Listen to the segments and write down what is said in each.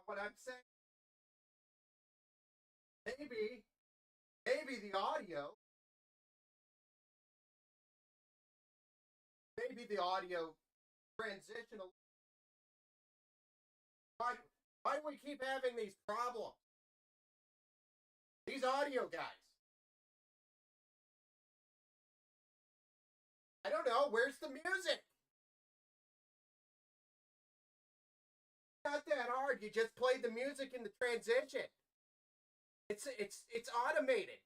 what I'm saying. Maybe the audio, transitional. Why do we keep having these problems? These audio guys. I don't know. Where's the music? Not that hard. You just play the music in the transition. It's automated.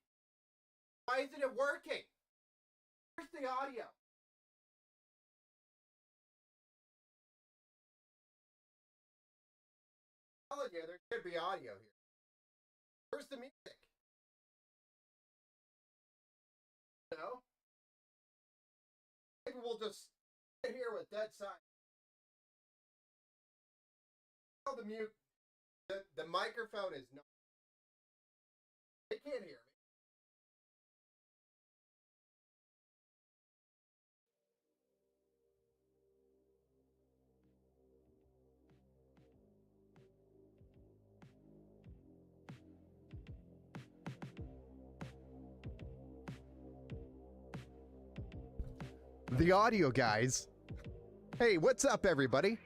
Why isn't it working? Where's the audio? I'm telling you, there should be audio here. Where's the music? No? Maybe we'll just sit here with dead silence. The mute. The microphone is not. They can't hear me. The audio guys. Hey, what's up, everybody?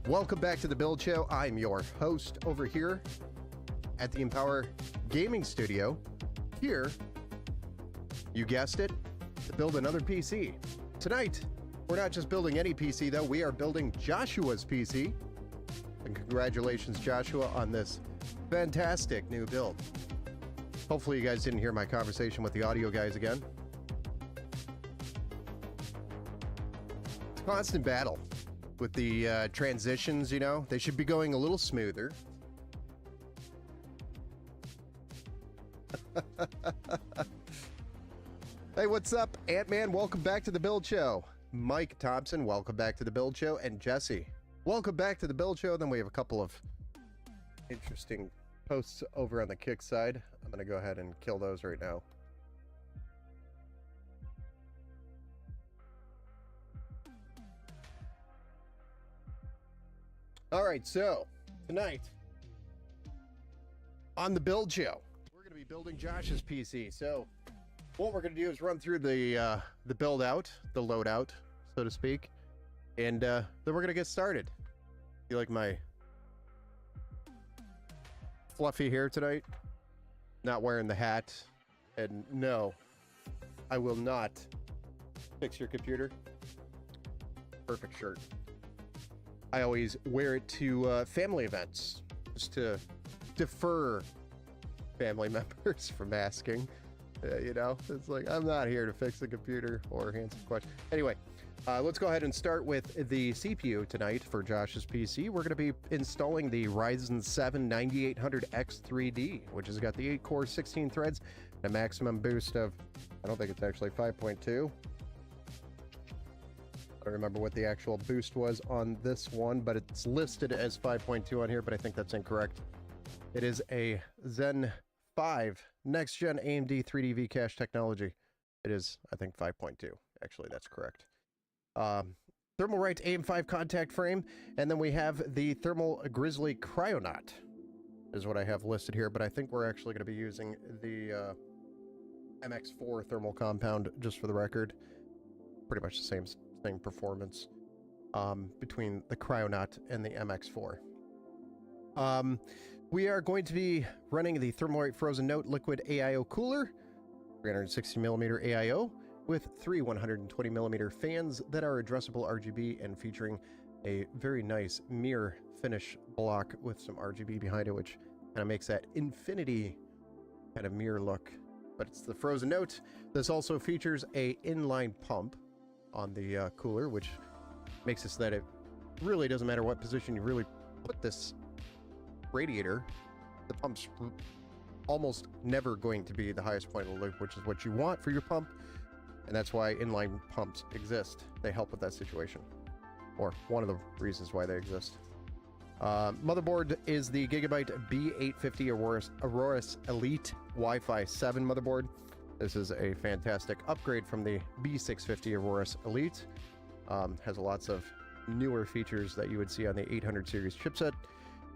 Welcome back to the Build Show. I'm your host over here at the Empower Gaming Studio. Here, you guessed it, to build another PC. Tonight, we're not just building any PC, though. We are building Joshua's PC. And congratulations, Joshua, on this fantastic new build. Hopefully, you guys didn't hear my conversation with the audio guys again. It's a constant battle with the transitions, you know. They should be going a little smoother. Hey, what's up, Ant-Man? Welcome back to the Build Show. Mike Thompson, welcome back to the Build Show. And Jesse, welcome back to the Build Show. Then we have a couple of interesting posts over on the Kick side. I'm going to go ahead and kill those right now. All right, so tonight on the Build Show, we're going to be building Josh's PC. So what we're going to do is run through the build out, the loadout, so to speak, and then we're going to get started. You like my fluffy hair tonight? Not wearing the hat, and no, I will not fix your computer. Perfect shirt. I always wear it to family events, just to defer family members from asking. You know, it's like, I'm not here to fix the computer or answer questions. Anyway, let's go ahead and start with the CPU tonight for Josh's PC. We're going to be installing the Ryzen 7 9800X3D, which has got the 8-core, 16 threads, and a maximum boost of, I don't think it's actually 5.2. I don't remember what the actual boost was on this one, but it's listed as 5.2 on here, but I think that's incorrect. It is a Zen 5 next-gen AMD 3D V-Cache technology. It is, I think, 5.2. Actually, that's correct. Thermalright AM5 contact frame, and then we have the Thermal Grizzly Cryonaut is what I have listed here, but I think we're actually going to be using the MX4 thermal compound, just for the record. Pretty much the same performance between the Cryonaut and the MX4. We are going to be running the Thermalright Frozen Note Liquid AIO cooler, 360mm AIO, with three 120mm fans that are addressable RGB and featuring a very nice mirror finish block with some RGB behind it, which kind of makes that infinity kind of mirror look. But it's the Frozen Note. This also features a inline pump on the cooler, which makes it so that it really doesn't matter what position you really put this radiator, the pump's almost never going to be the highest point of the loop, which is what you want for your pump, and that's why inline pumps exist. They help with that situation, or one of the reasons why they exist. Motherboard is the Gigabyte B850 Aorus Elite Wi-Fi 7 motherboard. This is a fantastic upgrade from the B650 Aorus Elite. Has lots of newer features that you would see on the 800 series chipset.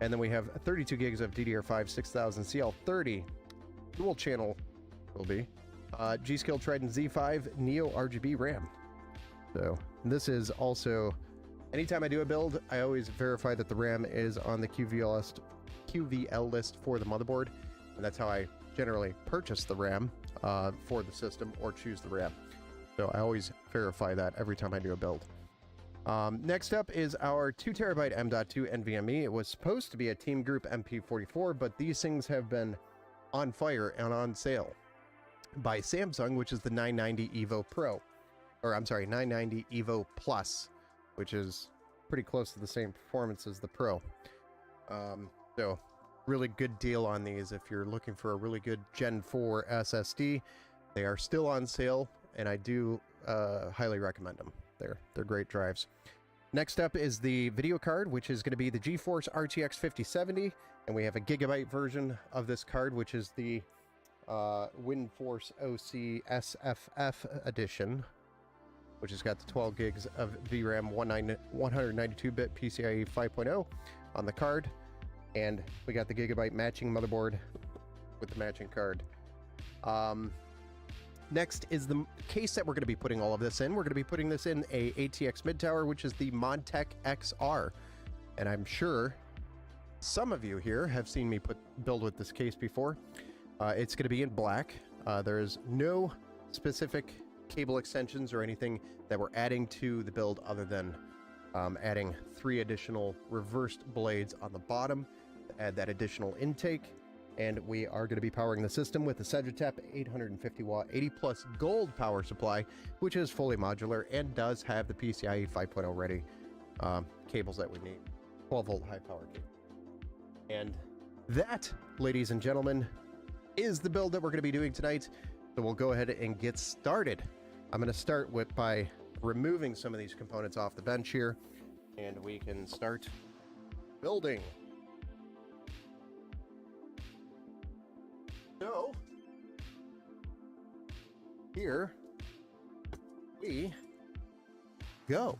And then we have 32 gigs of DDR5 6000 CL30 dual channel will be G.Skill Trident Z5 Neo RGB RAM. So this is also, anytime I do a build, I always verify that the RAM is on the QVL list for the motherboard, and that's how I generally purchase the RAM for the system or choose the RAM. So I always verify that every time I do a build. Next up is our 2TB M.2 NVMe. It was supposed to be a Team Group MP44, but these things have been on fire and on sale by Samsung, which is the 990 EVO Pro. Or I'm sorry, 990 EVO Plus, which is pretty close to the same performance as the Pro. So really good deal on these if you're looking for a really good Gen 4 SSD. They are still on sale, and I do highly recommend them. They're great drives. Next up is the video card, which is going to be the GeForce RTX 5070, and we have a gigabyte version of this card, which is the WindForce OC SFF edition, which has got the 12 gigs of VRAM, 192-bit PCIe 5.0 on the card, and we got the gigabyte matching motherboard with the matching card. Next is the case that we're going to be putting all of this in. We're going to be putting this in a ATX mid-tower, which is the Modtech XR, and I'm sure some of you here have seen me build with this case before. It's going to be in black. There is no specific cable extensions or anything that we're adding to the build other than adding 3 additional reversed blades on the bottom to add that additional intake. And we are going to be powering the system with the Sagittap 850 watt 80 plus gold power supply, which is fully modular and does have the PCIe 5.0 ready cables that we need, 12 volt high power cable. And that, ladies and gentlemen, is the build that we're going to be doing tonight. So we'll go ahead and get started. I'm going to start by removing some of these components off the bench here, and we can start building. So, here we go.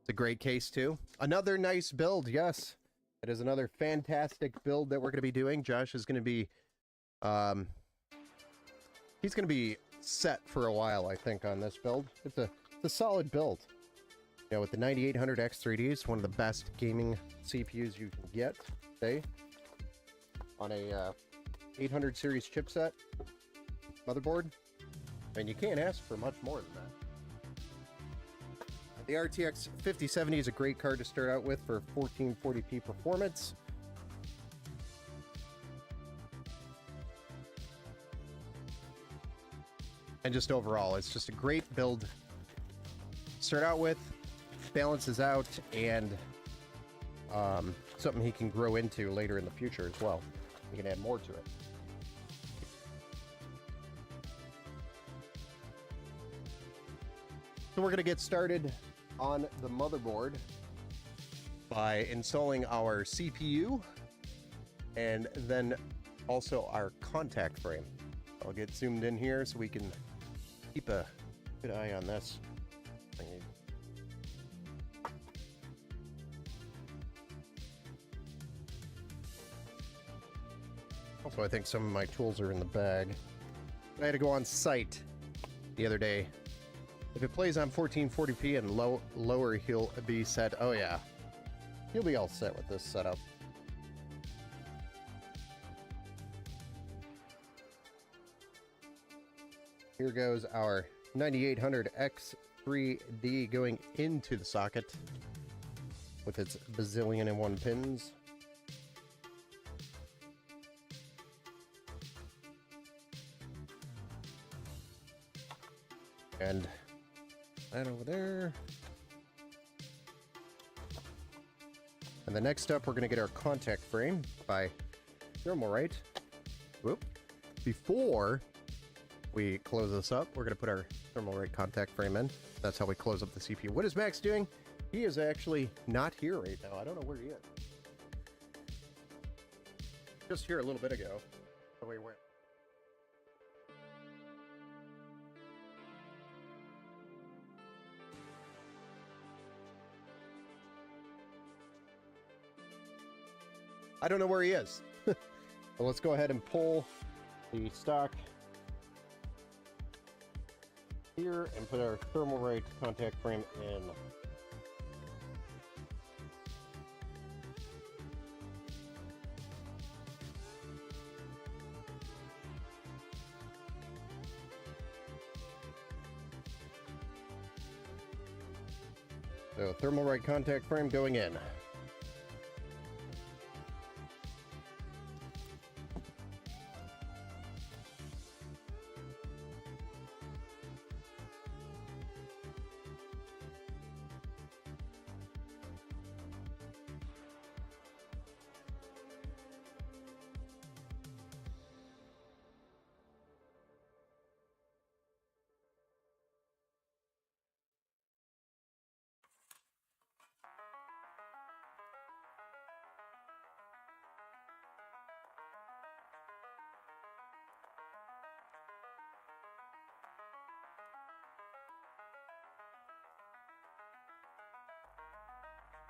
It's a great case too. Another nice build, yes. It is another fantastic build that we're going to be doing. Josh is going to be, he's going to be set for a while, I think, on this build. It's a solid build. You know, with the 9800X3D, it's one of the best gaming CPUs you can get today. On a 800 series chipset motherboard, and you can't ask for much more than that. The RTX 5070 is a great card to start out with for 1440p performance. And just overall, it's just a great build to start out with, balances out, and something he can grow into later in the future as well. You can add more to it. So we're going to get started on the motherboard by installing our CPU and then also our contact frame. I'll get zoomed in here so we can keep a good eye on this. Also, I think some of my tools are in the bag. I had to go on site the other day. If it plays on 1440p and lower, he'll be set. Oh yeah, he'll be all set with this setup. Here goes our 9800X3D going into the socket with its bazillion-and-one pins. And that over there. And the next up, we're going to get our contact frame by Thermalright. Whoop. Before we close this up, we're going to put our Thermalright contact frame in. That's how we close up the CPU. What is Max doing? He is actually not here right now. I don't know where he is. Just here a little bit ago. Oh, wait, where? I don't know where he is. Well, let's go ahead and pull the stock here and put our Thermalright contact frame in. So Thermalright contact frame going in.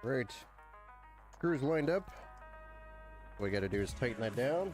Right, screws lined up. What we got to do is tighten that down.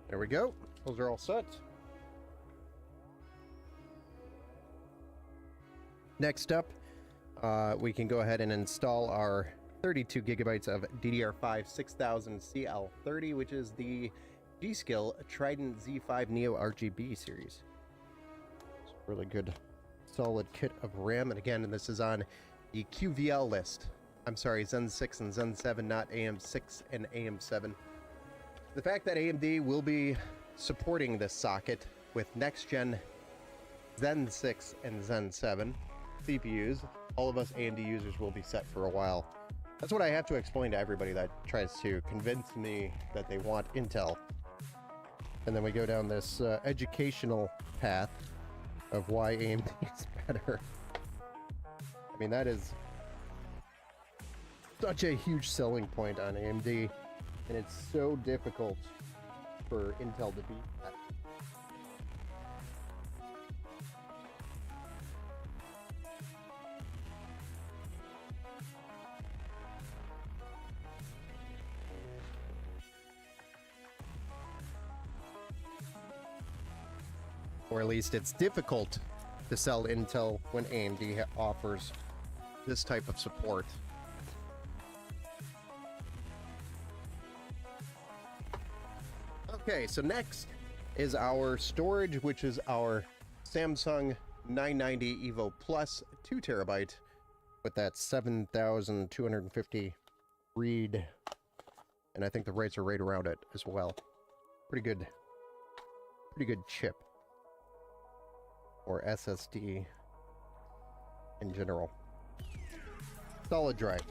There we go. Those are all set. Next up, we can go ahead and install our 32 gigabytes of DDR5 6000 CL30, which is the G.Skill Trident Z5 Neo RGB series. It's a really good, solid kit of RAM. And again, this is on the QVL list. I'm sorry, Zen 6 and Zen 7, not AM6 and AM7. The fact that AMD will be supporting this socket with next-gen Zen 6 and Zen 7 CPUs, all of us AMD users will be set for a while. That's what I have to explain to everybody that tries to convince me that they want Intel. And then we go down this educational path of why AMD is better. I mean, that is such a huge selling point on AMD. And it's so difficult for Intel to beat that. Or at least it's difficult to sell Intel when AMD offers this type of support. Okay, so next is our storage, which is our Samsung 990 EVO Plus 2 terabyte with that 7,250 read, and I think the writes are right around it as well. Pretty good chip, or SSD in general. Solid drive.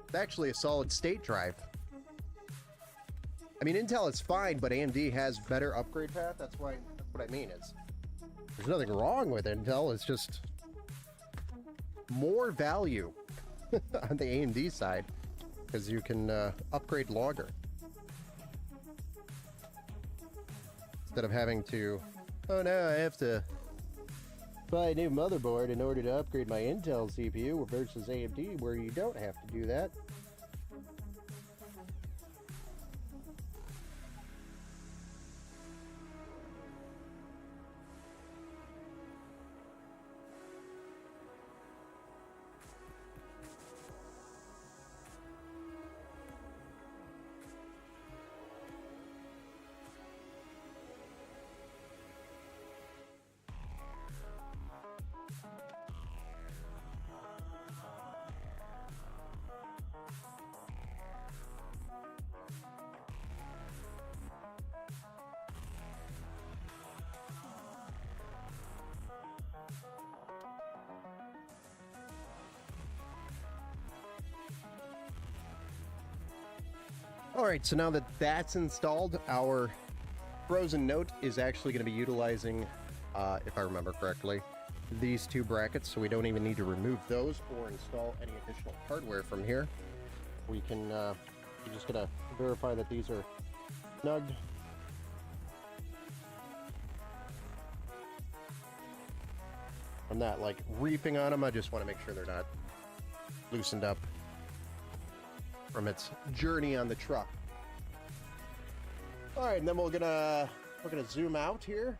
It's actually a solid state drive. I mean, Intel is fine, but AMD has better upgrade path. That's what I mean is there's nothing wrong with Intel. It's just more value on the AMD side because you can upgrade longer instead of having to, oh no, I have to buy a new motherboard in order to upgrade my Intel CPU versus AMD, where you don't have to do that. All right, so now that that's installed, our Frozen Note is actually going to be utilizing, if I remember correctly, these two brackets, so we don't even need to remove those or install any additional hardware from here. We can, we're just going to verify that these are snugged. I'm not like reefing on them, I just want to make sure they're not loosened up from its journey on the truck. All right, and then we're gonna zoom out here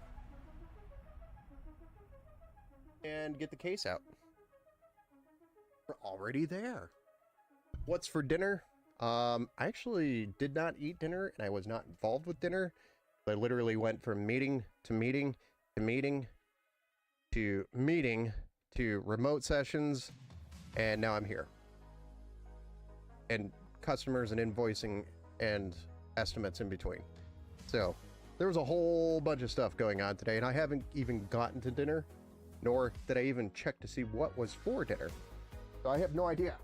and get the case out. We're already there. What's for dinner? I actually did not eat dinner, and I was not involved with dinner. I literally went from meeting to meeting to meeting to meeting to remote sessions, and now I'm here. And customers and invoicing and estimates in between. So there was a whole bunch of stuff going on today, and I haven't even gotten to dinner, nor did I even check to see what was for dinner. So I have no idea.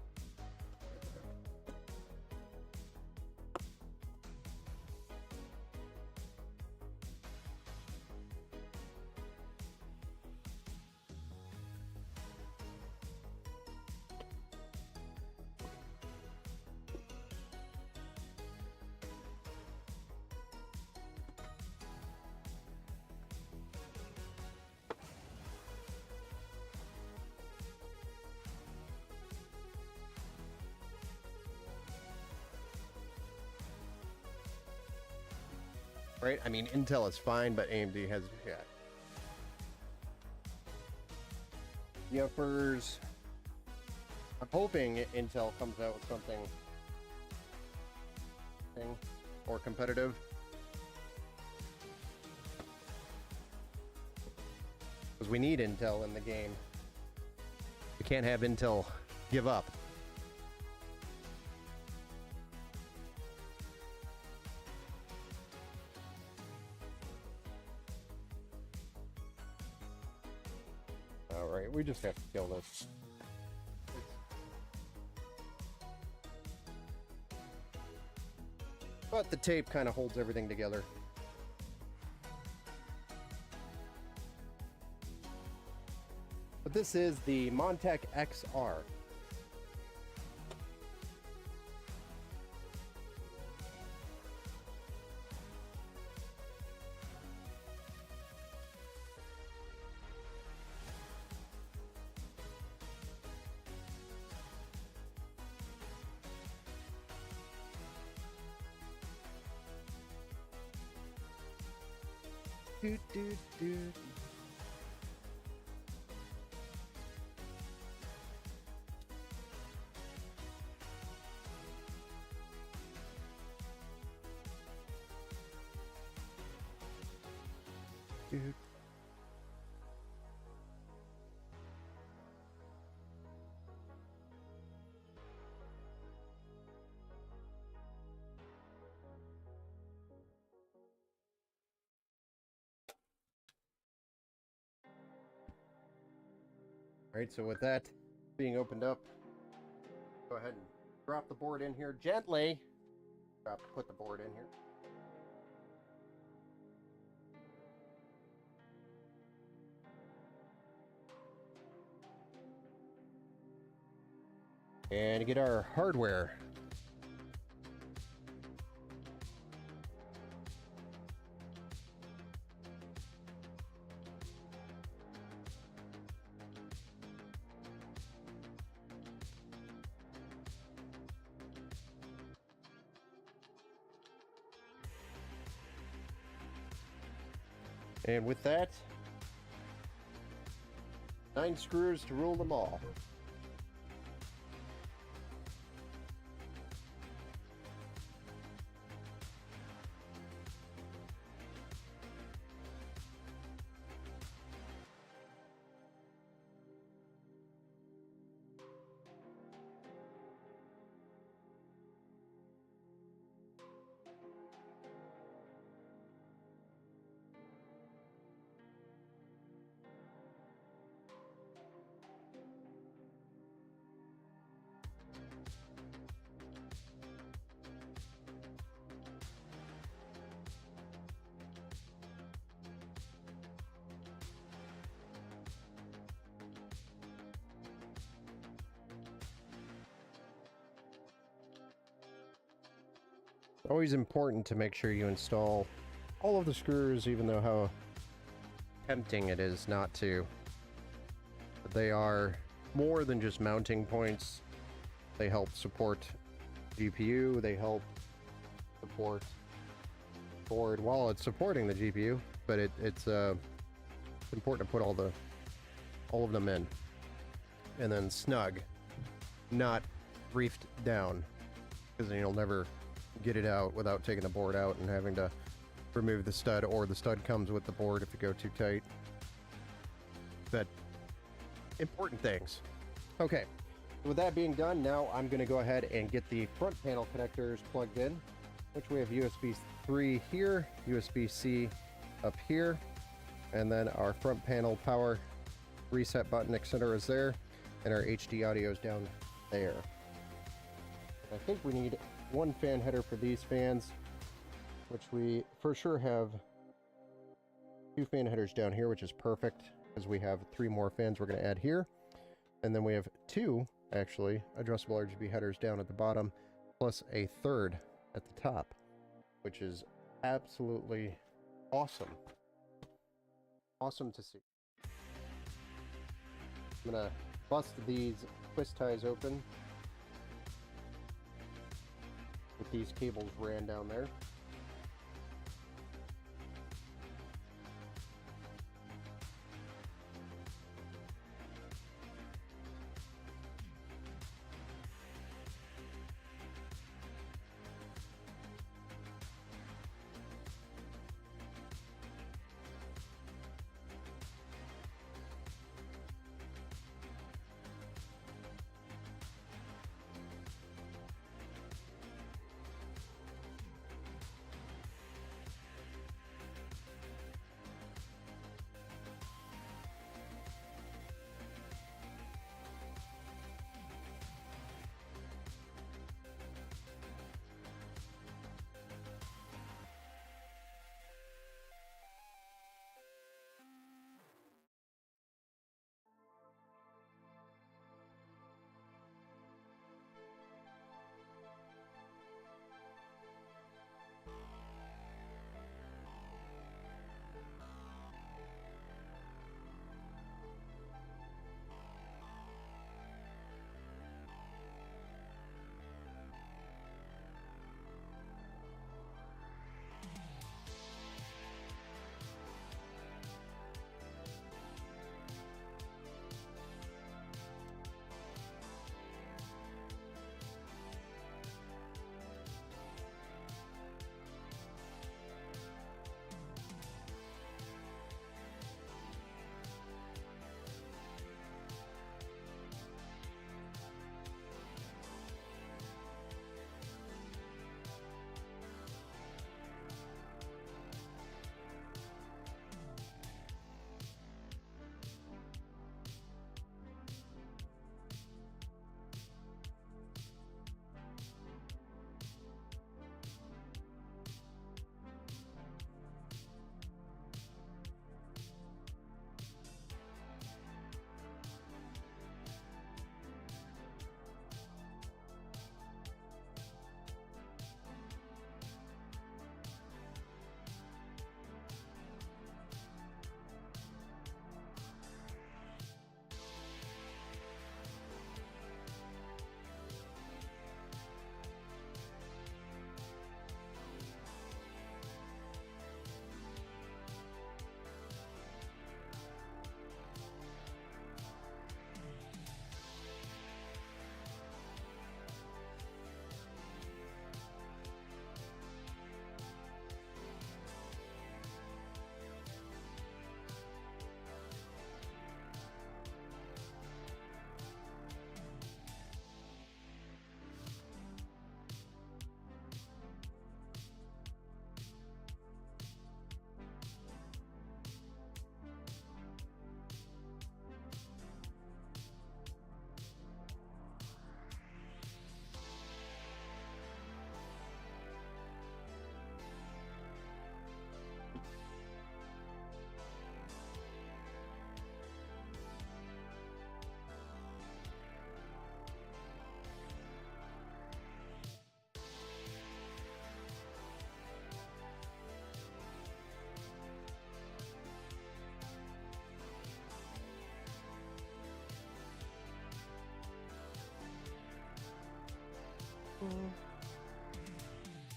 Right? I mean, Intel is fine, but AMD has, yeah. Yuppers. I'm hoping Intel comes out with something more competitive. Because we need Intel in the game. We can't have Intel give up. Alright, we just have to kill this. But the tape kind of holds everything together. But this is the Montech XR. Do, do, do. Dude. All right, so with that being opened up, go ahead and drop the board in here gently. Put the board in here. And get our hardware. And with that, 9 screws to rule them all. It's always important to make sure you install all of the screws, even though how tempting it is not to. But they are more than just mounting points. They help support GPU, they help support board while it's supporting the GPU, but it's important to put all of them in, and then snug, not reefed down, because then you'll never get it out without taking the board out and having to remove the stud, or the stud comes with the board if you go too tight. But important things. Okay, with that being done, now I'm going to go ahead and get the front panel connectors plugged in, which we have USB 3 here, USB-C up here, and then our front panel power reset button, etc. is there, and our HD audio is down there. I think we need one fan header for these fans, which we for sure have 2 fan headers down here, which is perfect because we have 3 more fans we're going to add here. And then we have 2 actually addressable RGB headers down at the bottom, plus a 3rd at the top, which is absolutely awesome. Awesome to see. I'm gonna bust these twist ties open with these cables ran down there.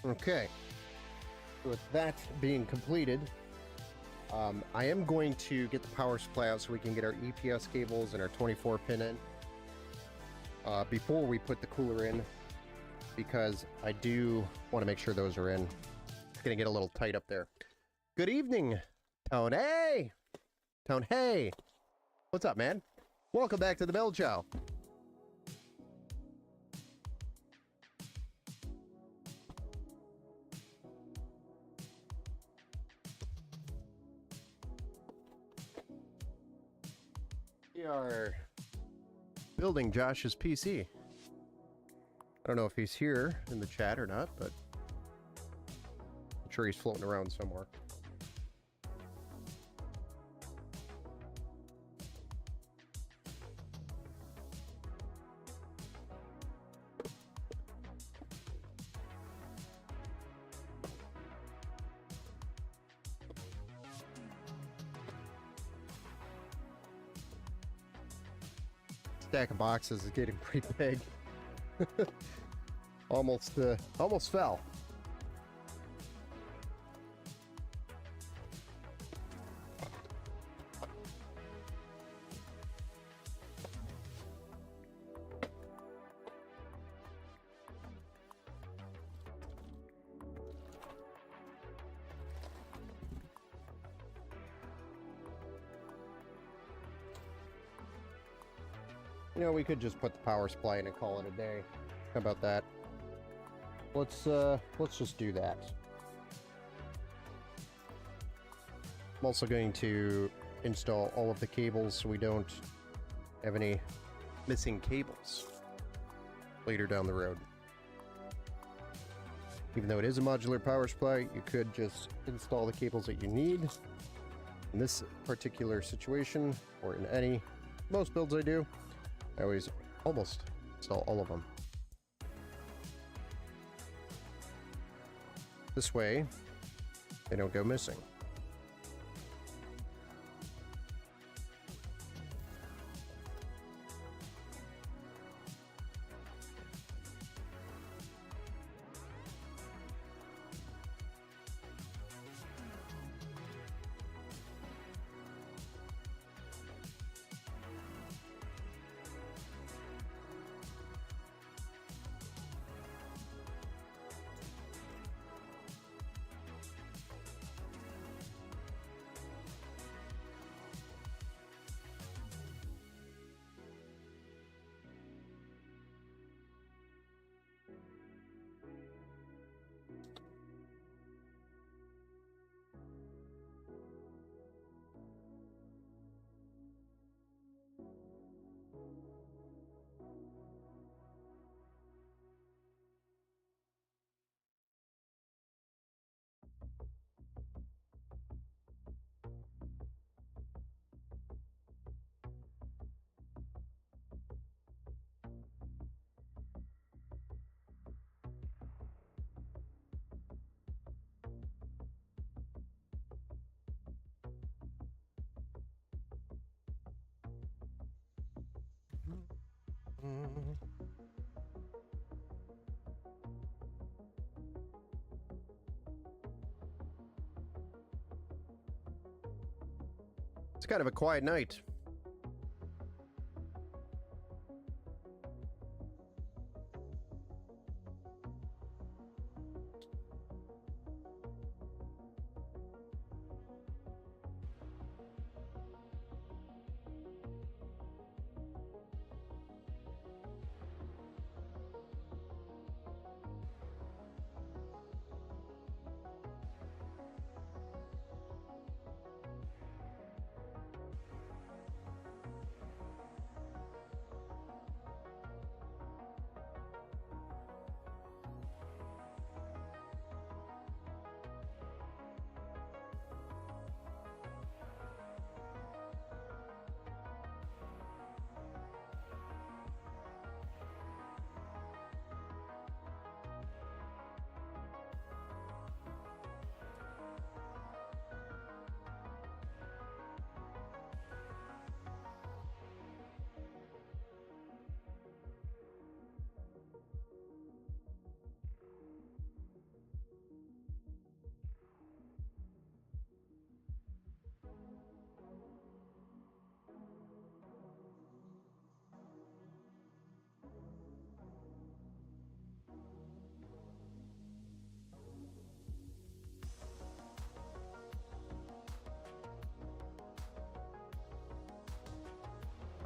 Okay. So with that being completed, I am going to get the power supply out so we can get our EPS cables and our 24 pin in before we put the cooler in, because I do want to make sure those are in. It's going to get a little tight up there. Good evening, Tony. Tony. What's up, man? Welcome back to the Bell Chow. We are building Josh's PC. I don't know if he's here in the chat or not, but I'm sure he's floating around somewhere. Stack of boxes is getting pretty big. almost fell. You know, we could just put the power supply in and call it a day. How about that? Let's just do that. I'm also going to install all of the cables so we don't have any missing cables later down the road. Even though it is a modular power supply, you could just install the cables that you need. In this particular situation, or in most builds I do, I always almost install all of them. This way, they don't go missing. It's kind of a quiet night.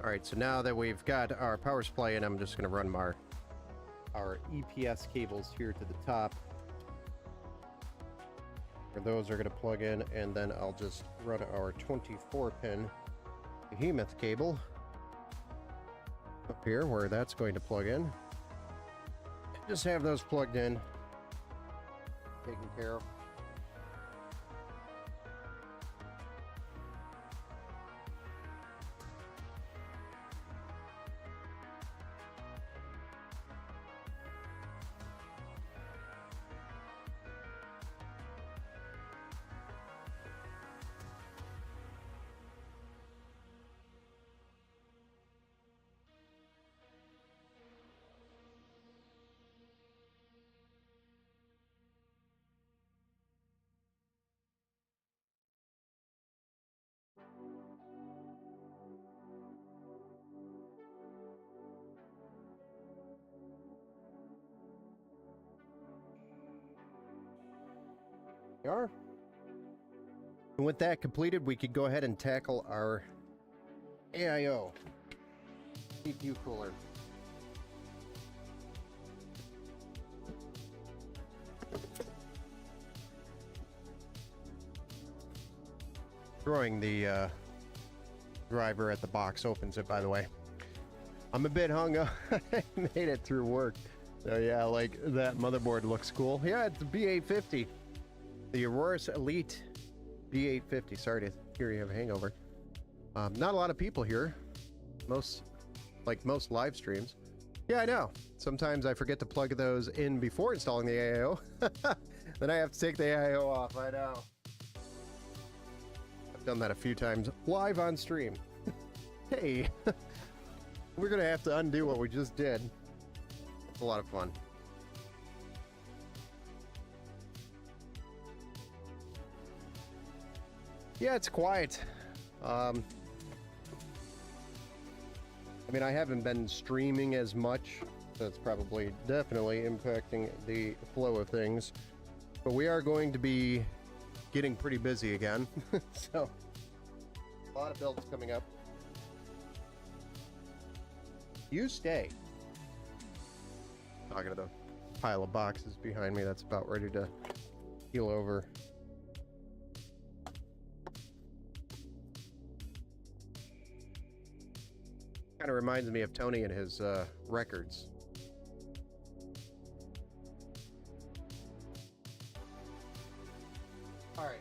All right, so now that we've got our power supply in, I'm just going to run our EPS cables here to the top. Where those are going to plug in, and then I'll just run our 24-pin behemoth cable up here where that's going to plug in. Just have those plugged in, taken care of. We are. And with that completed, we could go ahead and tackle our AIO CPU cooler. Throwing the driver at the box opens it, by the way. I'm a bit hung up. I made it through work. So yeah, like that motherboard looks cool. Yeah, it's a B850. The Aurorus Elite B850. Sorry to hear you have a hangover. Not a lot of people here. Most live streams. Yeah, I know. Sometimes I forget to plug those in before installing the AIO. Then I have to take the AIO off. I know. I've done that a few times live on stream. Hey, we're gonna have to undo what we just did. It's a lot of fun. Yeah, it's quiet. I mean, I haven't been streaming as much. That's probably definitely impacting the flow of things. But we are going to be getting pretty busy again. So, a lot of builds coming up. You stay. Talking to the pile of boxes behind me that's about ready to keel over. Kind of reminds me of Tony and his records. All right.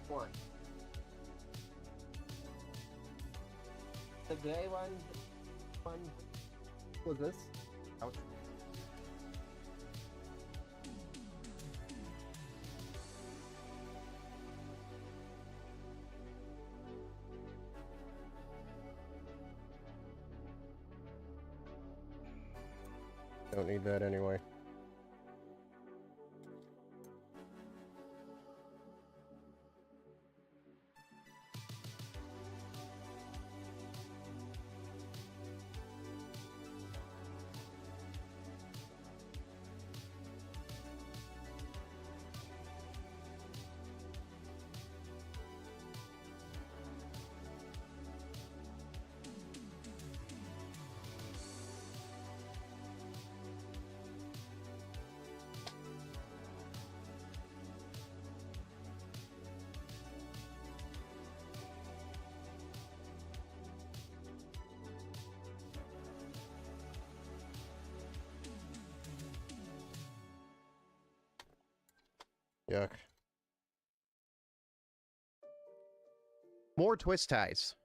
One. The gray one was this. Ouch. Don't need that anyway. Yuck. More twist ties.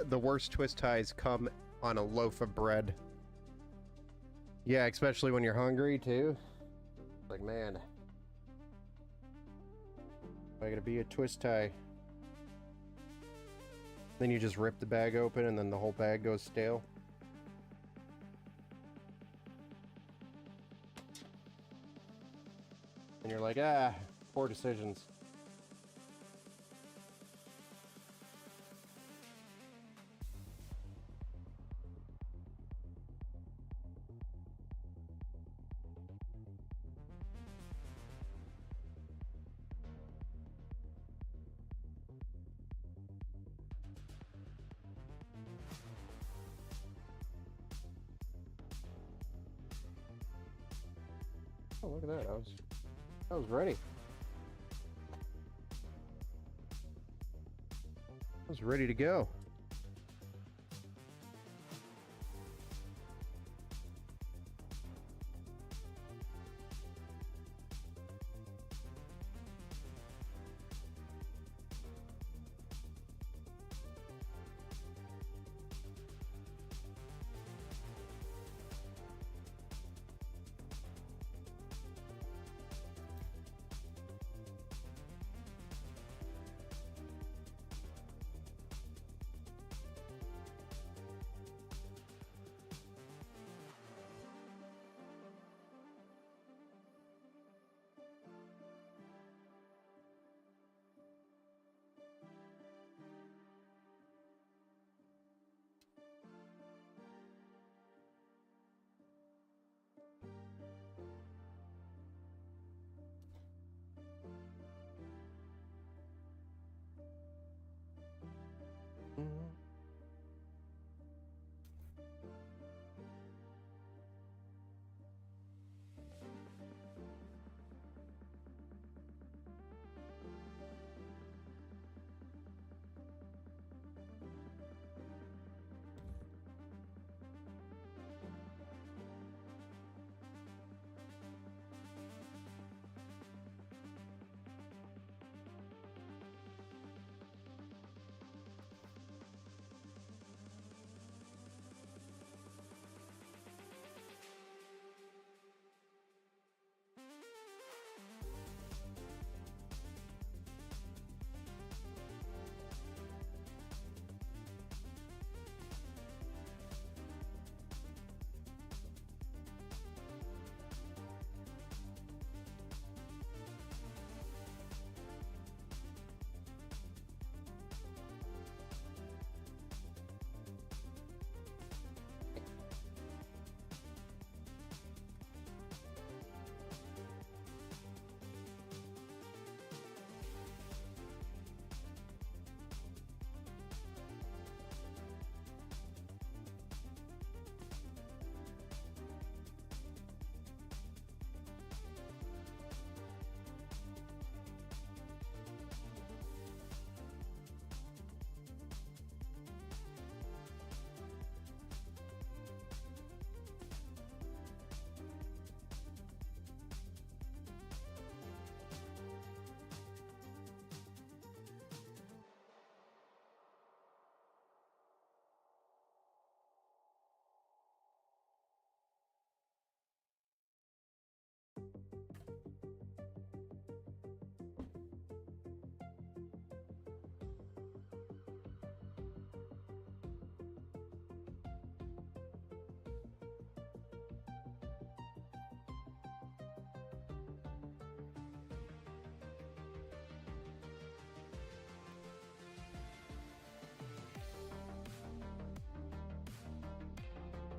The worst twist ties come on a loaf of bread. Yeah, especially when you're hungry, too. Like, man. I gotta be a twist tie. Then you just rip the bag open and then the whole bag goes stale. And you're like, ah, poor decisions. Oh, look at that. I was ready. I was ready to go.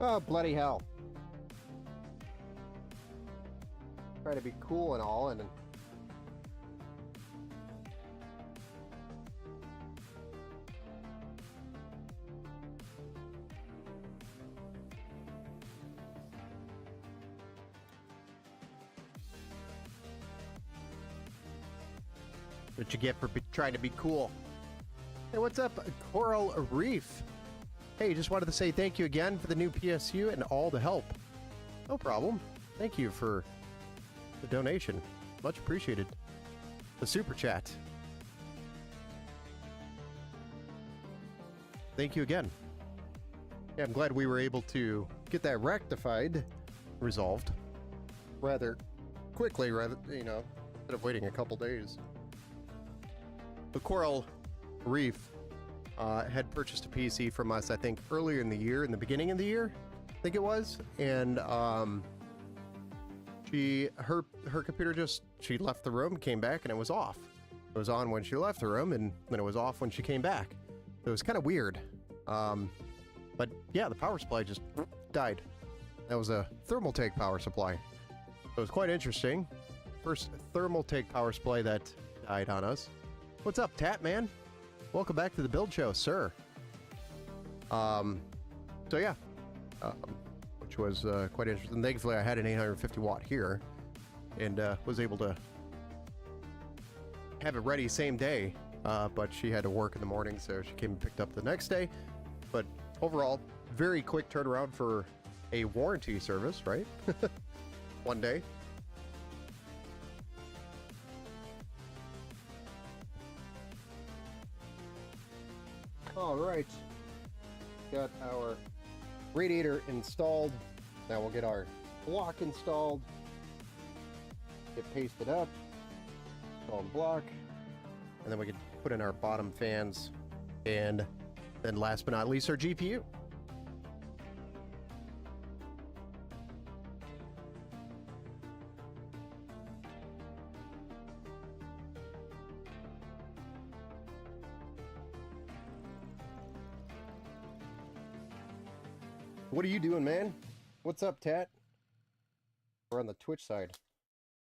Oh, bloody hell. Try to be cool and all, and what you get for trying to be cool. Hey, what's up, Coral Reef? Hey, just wanted to say thank you again for the new PSU and all the help. No problem. Thank you for the donation. Much appreciated. The super chat. thank you again. Yeah, I'm glad we were able to get that rectified, resolved, rather quickly, instead of waiting a couple days. The Coral Reef had purchased a PC from us, I think, earlier in the year, in the beginning of the year, I think it was, and her computer she left the room, came back, and it was off. It was on when she left the room, and then it was off when she came back. It was kind of weird. But yeah, the power supply just died. That was a Thermaltake power supply. So it was quite interesting. First Thermaltake power supply that died on us. What's up, Tat Man? Welcome back to the Build Show, sir. So yeah, which was quite interesting. Thankfully, I had an 850 watt here, and was able to have it ready same day. But she had to work in the morning, so she came and picked up the next day. But overall, very quick turnaround for a warranty service, right? One day. All right, got our radiator installed. Now we'll get our block installed, get pasted up, install block, and then we can put in our bottom fans, and then last but not least, our GPU. What are you doing, man? What's up, Tat? We're on the Twitch side.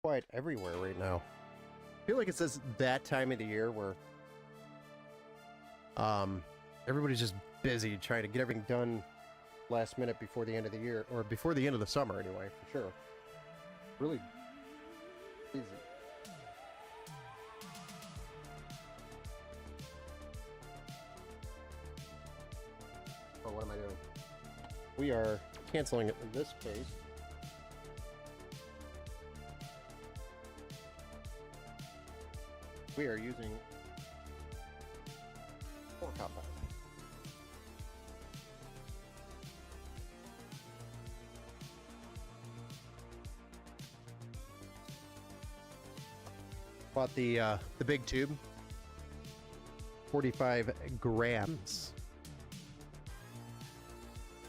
Quiet everywhere right now. I feel like it says that time of the year where everybody's just busy trying to get everything done last minute before the end of the year, or before the end of the summer anyway, for sure. Really busy. Oh, what am I doing? We are canceling this paste. We are using 4 compound. Bought the big tube, 45 grams.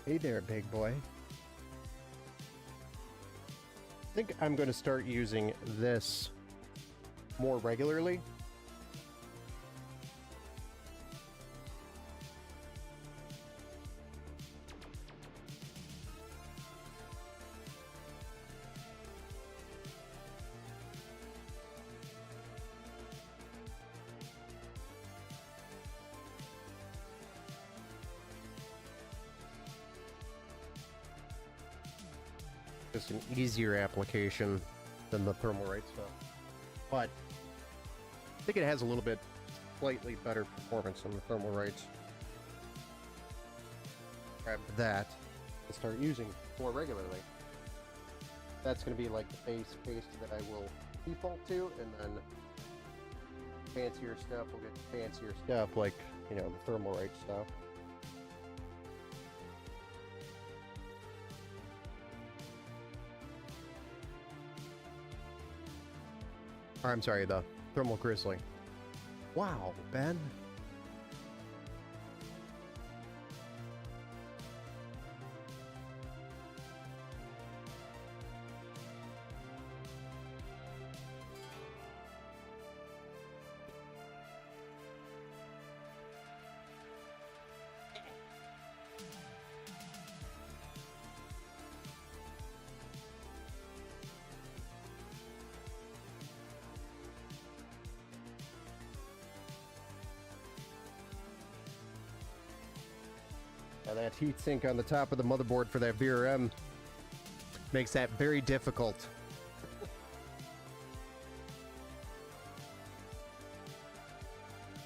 Hey there, big boy. I think I'm going to start using this more regularly. Just an easier application than the Thermalright stuff, but I think it has a little bit slightly better performance than the Thermalright. Grab that and start using more regularly. That's going to be like the base paste that I will default to, and then fancier stuff will get fancier stuff, like, you know, the Thermalright stuff. Or, I'm sorry, the Thermal Grizzly. Wow, Ben. Now that heatsink on the top of the motherboard for that VRM makes that very difficult.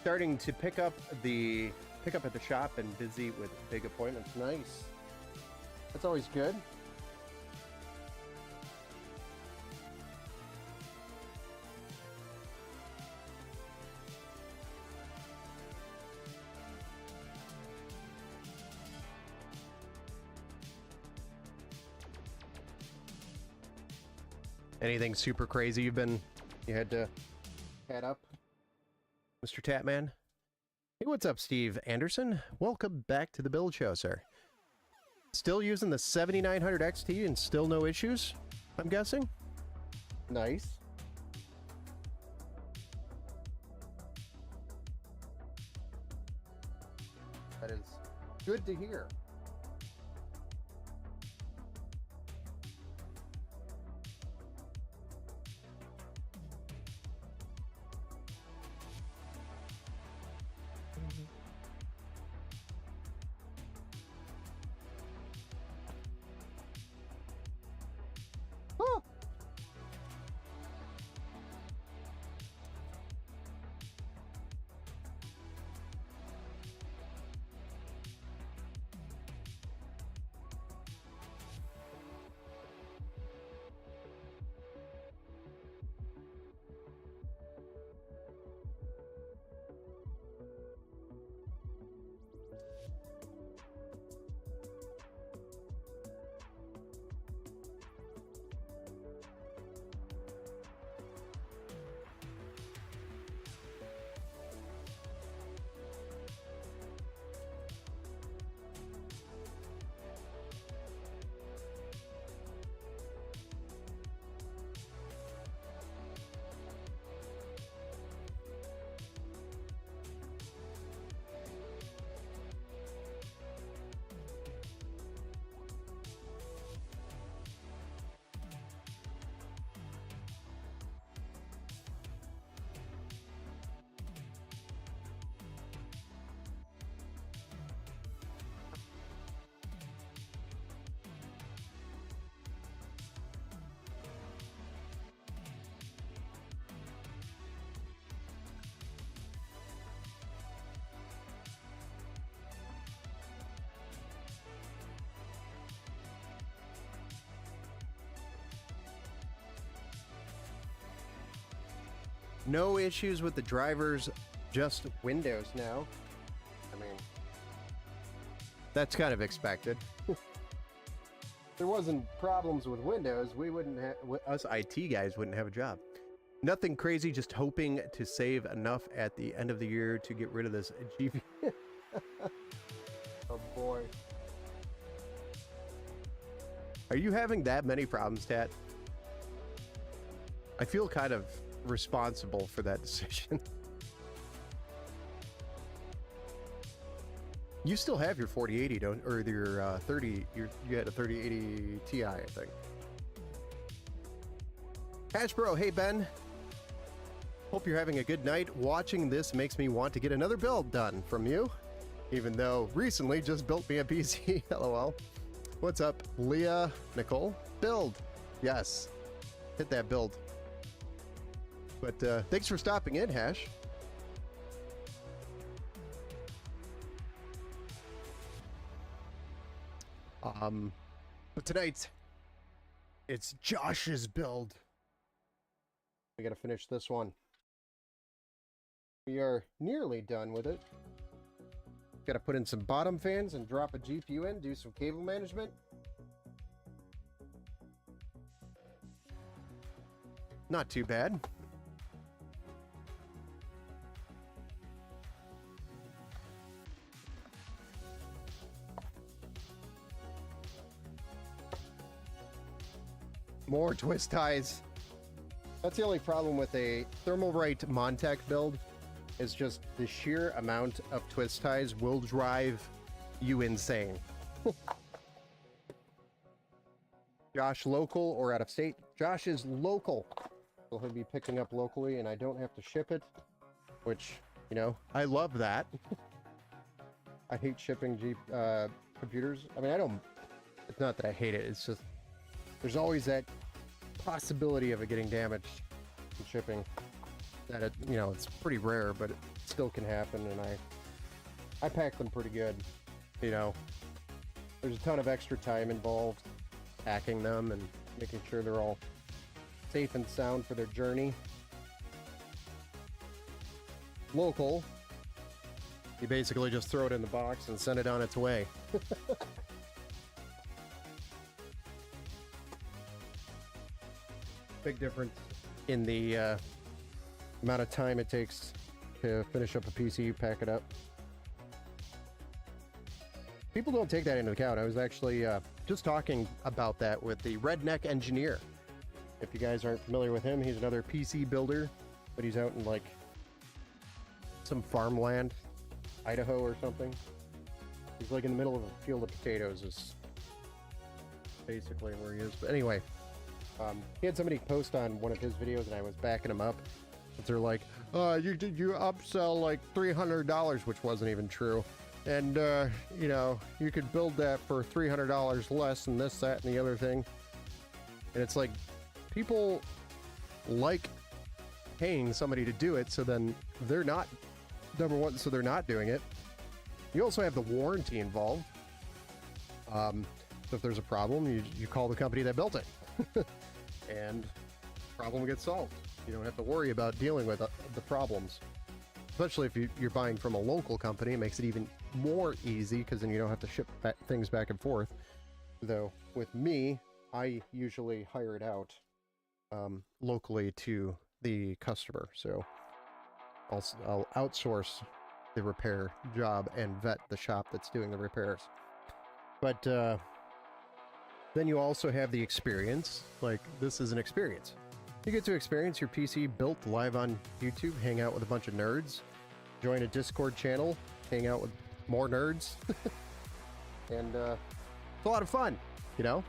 Starting to pick up at the shop and busy with big appointments. Nice. That's always good. Anything super crazy you had to head up, Mr. Tatman? Hey, what's up, Steve Anderson? Welcome back to the Build Show, sir. Still using the 7900 XT and still no issues, I'm guessing? Nice. That is good to hear. No issues with the drivers, just Windows now. I mean, that's kind of expected. If there wasn't problems with Windows, we wouldn't have, us IT guys wouldn't have a job. Nothing crazy, just hoping to save enough at the end of the year to get rid of this GP. Oh boy. Are you having that many problems, Tat? I feel kind of responsible for that decision. You still have your 4080, don't, or your 30? You had a 3080 Ti, I think. Hashbro, hey Ben. Hope you're having a good night. Watching this makes me want to get another build done from you, even though recently just built me a PC. LOL. What's up, Leah Nicole? Build. Yes. Hit that build. But thanks for stopping in, Hash. But tonight, it's Josh's build. We gotta finish this one. We are nearly done with it. Gotta put in some bottom fans and drop a GPU in, do some cable management. Not too bad. More twist ties. That's the only problem with a Thermalright Montech build, is just the sheer amount of twist ties will drive you insane. Josh local or out of state? Josh is local. So he'll be picking up locally and I don't have to ship it, which, you know, I love that. I hate shipping computers. I mean, it's not that I hate it, it's just there's always that possibility of it getting damaged in shipping. That it, you know, it's pretty rare, but it still can happen, and I pack them pretty good. You know, there's a ton of extra time involved packing them and making sure they're all safe and sound for their journey. Local, you basically just throw it in the box and send it on its way. Big difference in the amount of time it takes to finish up a PC, pack it up. People don't take that into account. I was actually just talking about that with the Redneck Engineer. If you guys aren't familiar with him, he's another PC builder, but he's out in like some farmland, Idaho or something. He's like in the middle of a field of potatoes is basically where he is. But anyway, he had somebody post on one of his videos and I was backing him up. But they're like, you upsell like $300, which wasn't even true. And, you know, you could build that for $300 less and this, that, and the other thing. And it's like, people like paying somebody to do it, so then they're not, number one, so they're not doing it. You also have the warranty involved. So if there's a problem, you call the company that built it. And problem gets solved. You don't have to worry about dealing with the problems. Especially if you're buying from a local company, it makes it even more easy because then you don't have to ship things back and forth. Though with me, I usually hire it out locally to the customer. So I'll outsource the repair job and vet the shop that's doing the repairs. But then you also have the experience. Like, this is an experience. You get to experience your PC built live on YouTube, hang out with a bunch of nerds, join a Discord channel, hang out with more nerds, and it's a lot of fun, you know?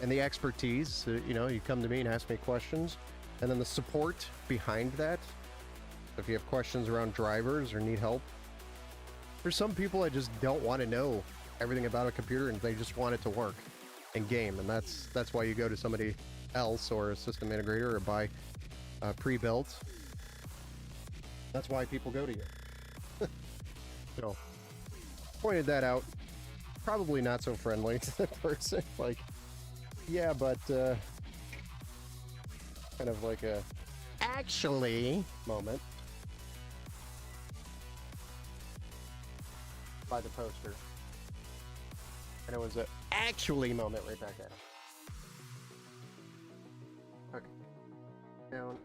And the expertise, you know, you come to me and ask me questions, and then the support behind that. If you have questions around drivers or need help, there's some people that just don't want to know everything about a computer and they just want it to work and game, and that's why you go to somebody else or a system integrator or buy pre-built. That's why people go to you. So, pointed that out. Probably not so friendly to the person. Like, yeah, but kind of like a actually moment by the poster. And it was a actually moment right back at him. Okay. Down.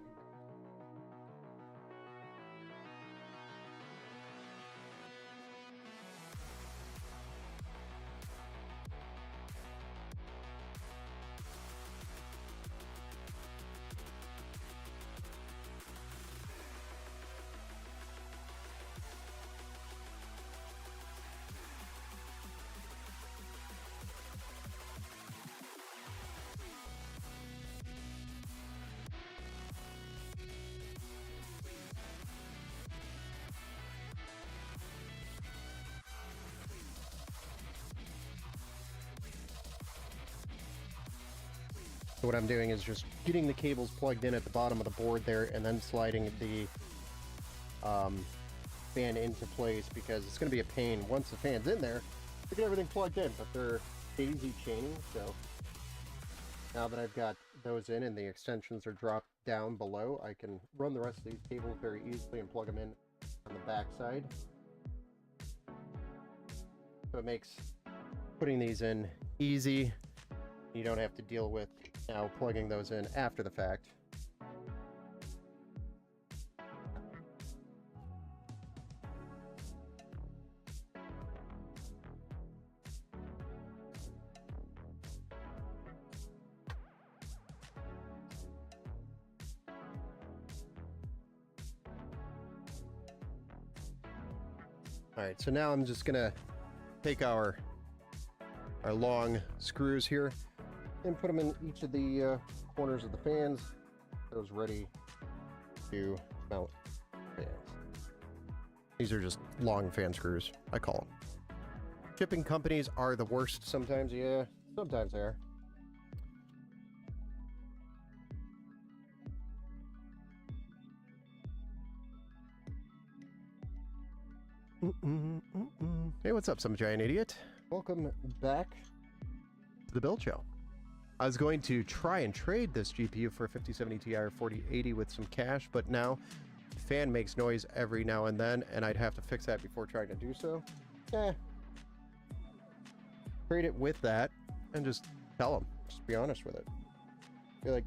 So what I'm doing is just getting the cables plugged in at the bottom of the board there and then sliding the fan into place because it's going to be a pain once the fan's in there to get everything plugged in, but they're daisy chaining, so now that I've got those in and the extensions are dropped down below, I can run the rest of these cables very easily and plug them in on the back side. So it makes putting these in easy. You don't have to deal with now plugging those in after the fact. All right, so now I'm just gonna take our long screws here and put them in each of the corners of the fans. Those ready to mount fans. These are just long fan screws, I call them. Shipping companies are the worst sometimes. Yeah, sometimes they are. Hey, what's up, some giant idiot? Welcome back to the build show. I was going to try and trade this GPU for a 5070 Ti or 4080 with some cash, but now the fan makes noise every now and then, and I'd have to fix that before trying to do so. Trade it with that and just tell them. Just be honest with it. Be like,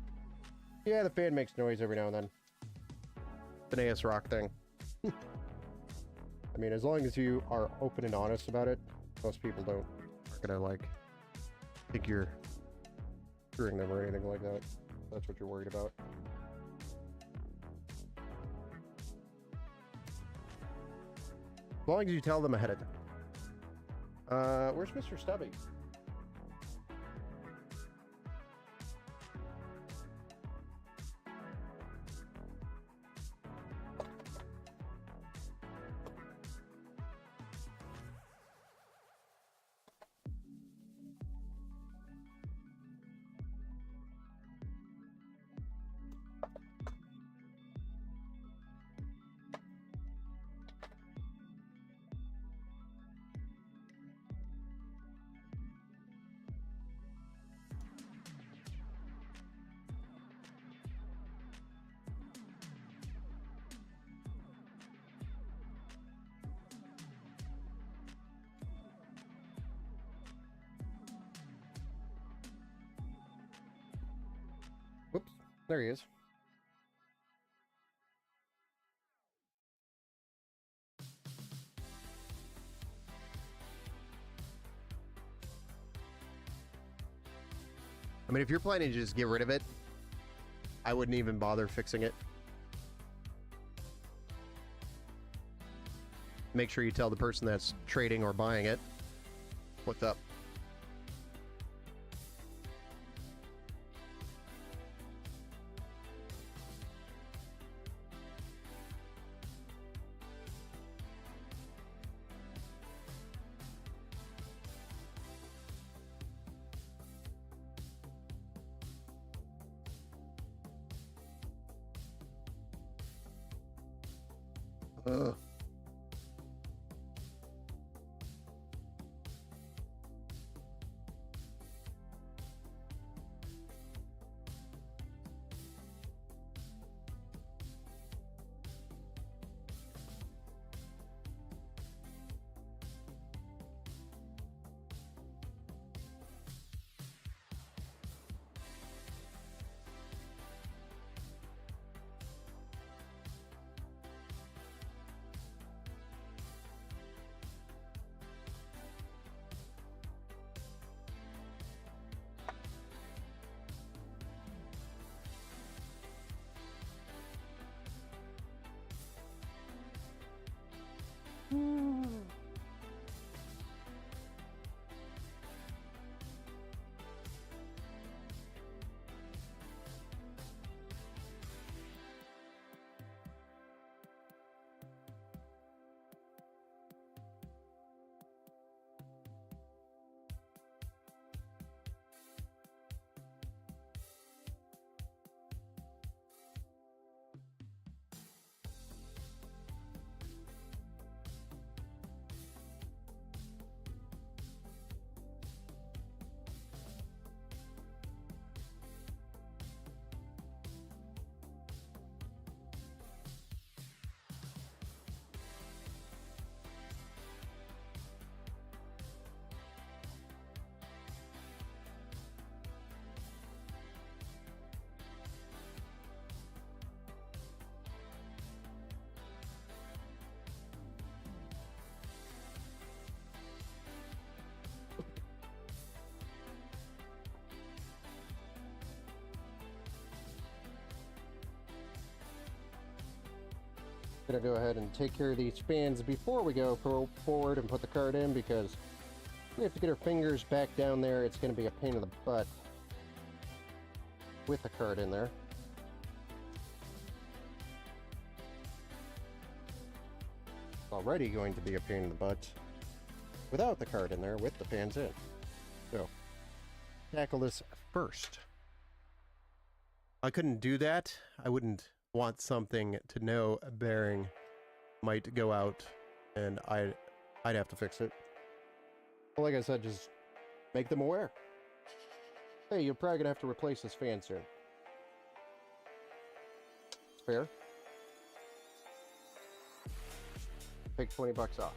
yeah, the fan makes noise every now and then. It's an AS Rock thing. I mean, as long as you are open and honest about it, most people aren't gonna like think you're screwing them or anything like that. That's what you're worried about. As long as you tell them ahead of time. Where's Mr. Stubby? Whoops, there he is. I mean, if you're planning to just get rid of it, I wouldn't even bother fixing it. Make sure you tell the person that's trading or buying it what's up. Ugh. Gonna go ahead and take care of these fans before we go forward and put the card in, because we have to get our fingers back down there. It's gonna be a pain in the butt with the card in there. It's already going to be a pain in the butt without the card in there with the fans in. So tackle this first. I couldn't do that. I wouldn't want something to know a bearing might go out and I'd have to fix it. Well, like I said, just make them aware. Hey, you're probably gonna have to replace this fan soon. It's fair. Take $20 off.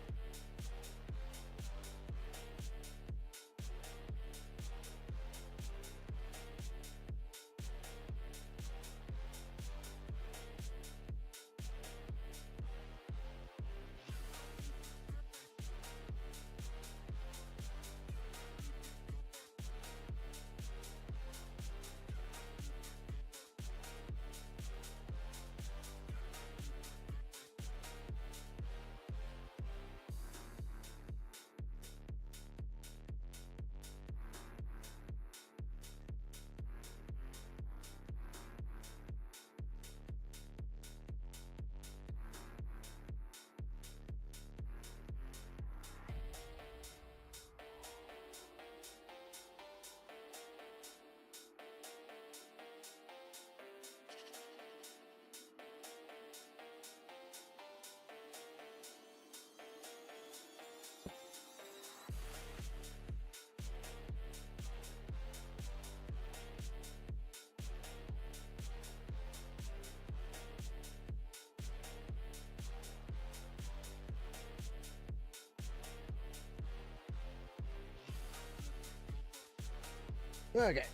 Okay.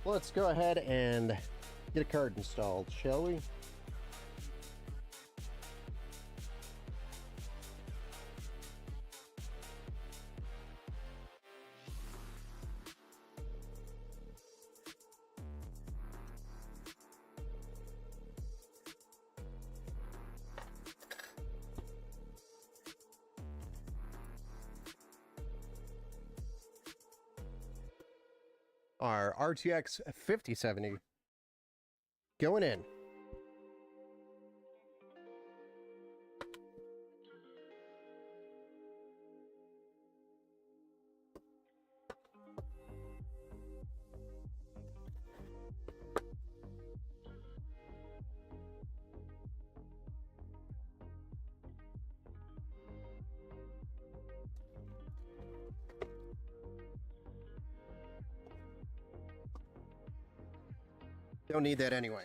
Let's go ahead and get a card installed, shall we? Our RTX 5070 going in. Don't need that anyway.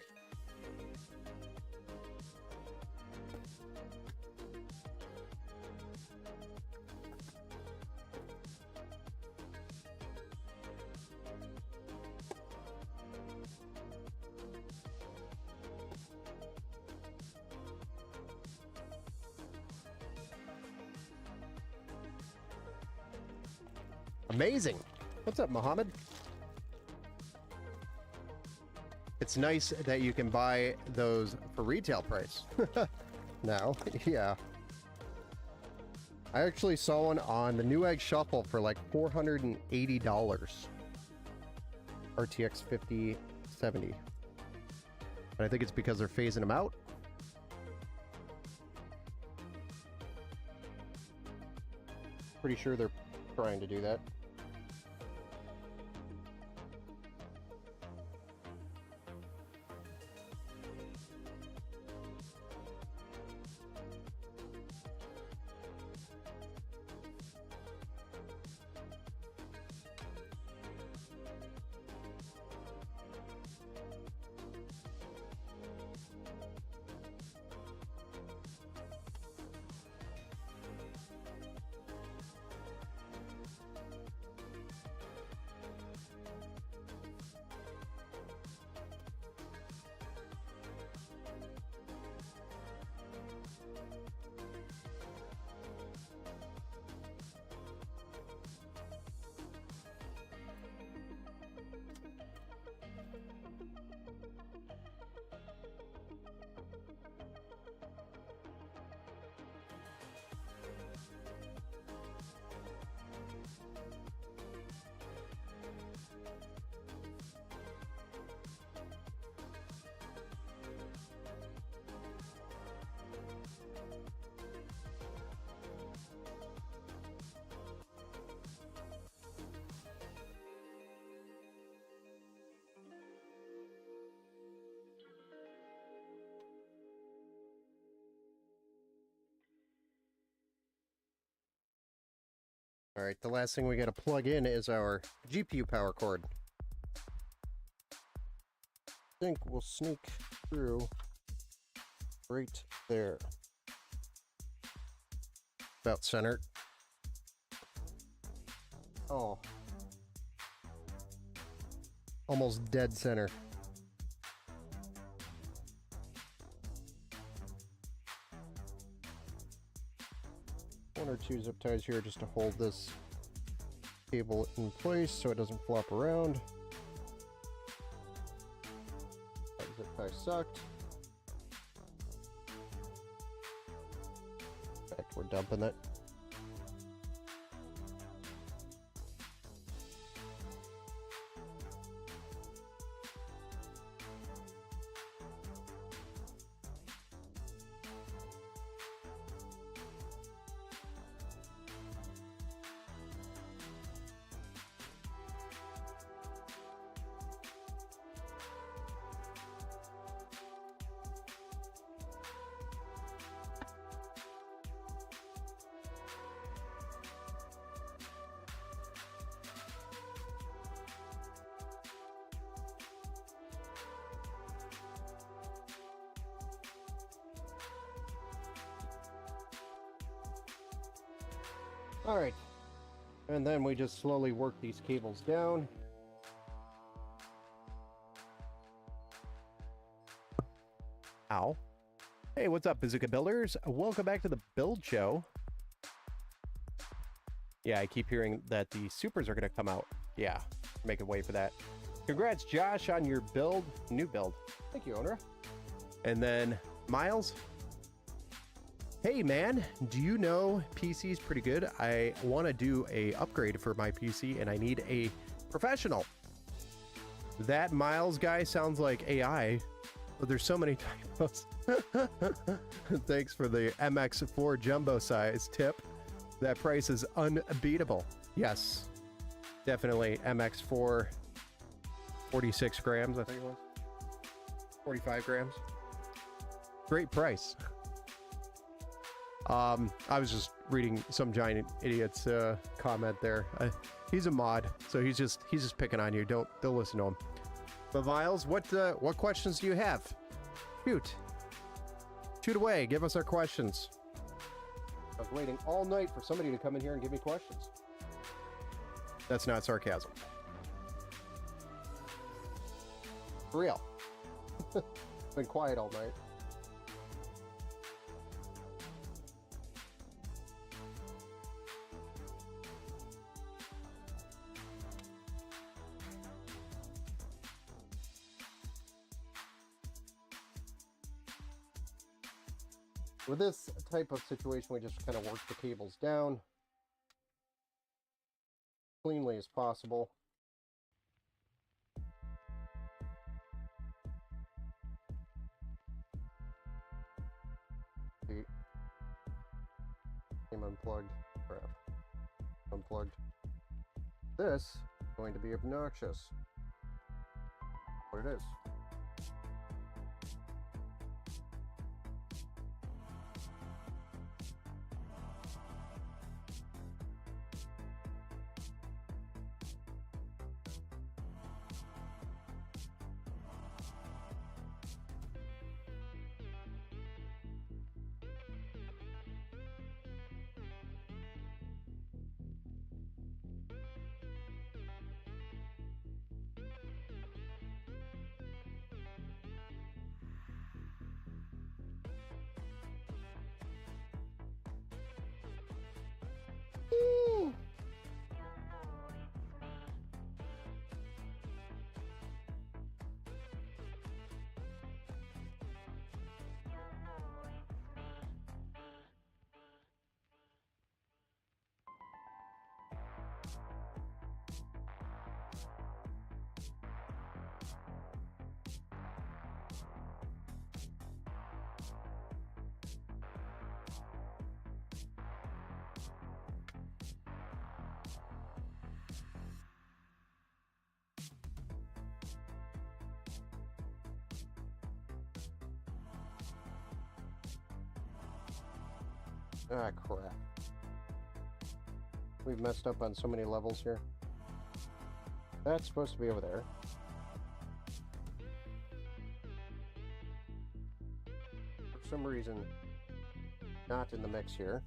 Amazing. What's up, Mohammed? It's nice that you can buy those for retail price. Now, yeah. I actually saw one on the Newegg Shuffle for like $480. RTX 5070. But I think it's because they're phasing them out. Pretty sure they're trying to do that. All right, the last thing we got to plug in is our GPU power cord. I think we'll sneak through right there. About centered. Oh. Almost dead center. One or two zip ties here just to hold this cable in place so it doesn't flop around. That zip tie sucked. In fact, we're dumping it. All right, and then we just slowly work these cables down Ow. Hey, what's up, Bazooka Builders? Welcome back to the Build Show. Yeah, I keep hearing that the supers are going to come out. Yeah, making way for that. Congrats, Josh, on your build. New build. Thank you, Onra. And then Miles. Hey, man, do you know PC's pretty good? I want to do a upgrade for my PC, and I need a professional. That Miles guy sounds like AI, but there's so many typos. Thanks for the MX4 jumbo size tip. That price is unbeatable. Yes, definitely MX4, 46 grams, I think it was. 45 grams. Great price. I was just reading some giant idiot's comment there. He's a mod, so he's just picking on you. Don't listen to him. But Miles, what questions do you have? Shoot away. Give us our questions. I was waiting all night for somebody to come in here and give me questions. That's not sarcasm. For real. Been quiet all night. With this type of situation, we just kind of work the cables down cleanly as possible. See, came unplugged. Crap. Unplugged. This is going to be obnoxious. What it is. Ah, crap. We've messed up on so many levels here. That's supposed to be over there. For some reason, not in the mix here.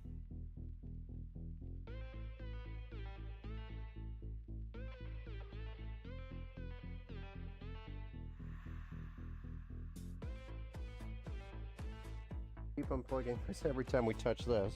Keep unplugging this every time we touch this.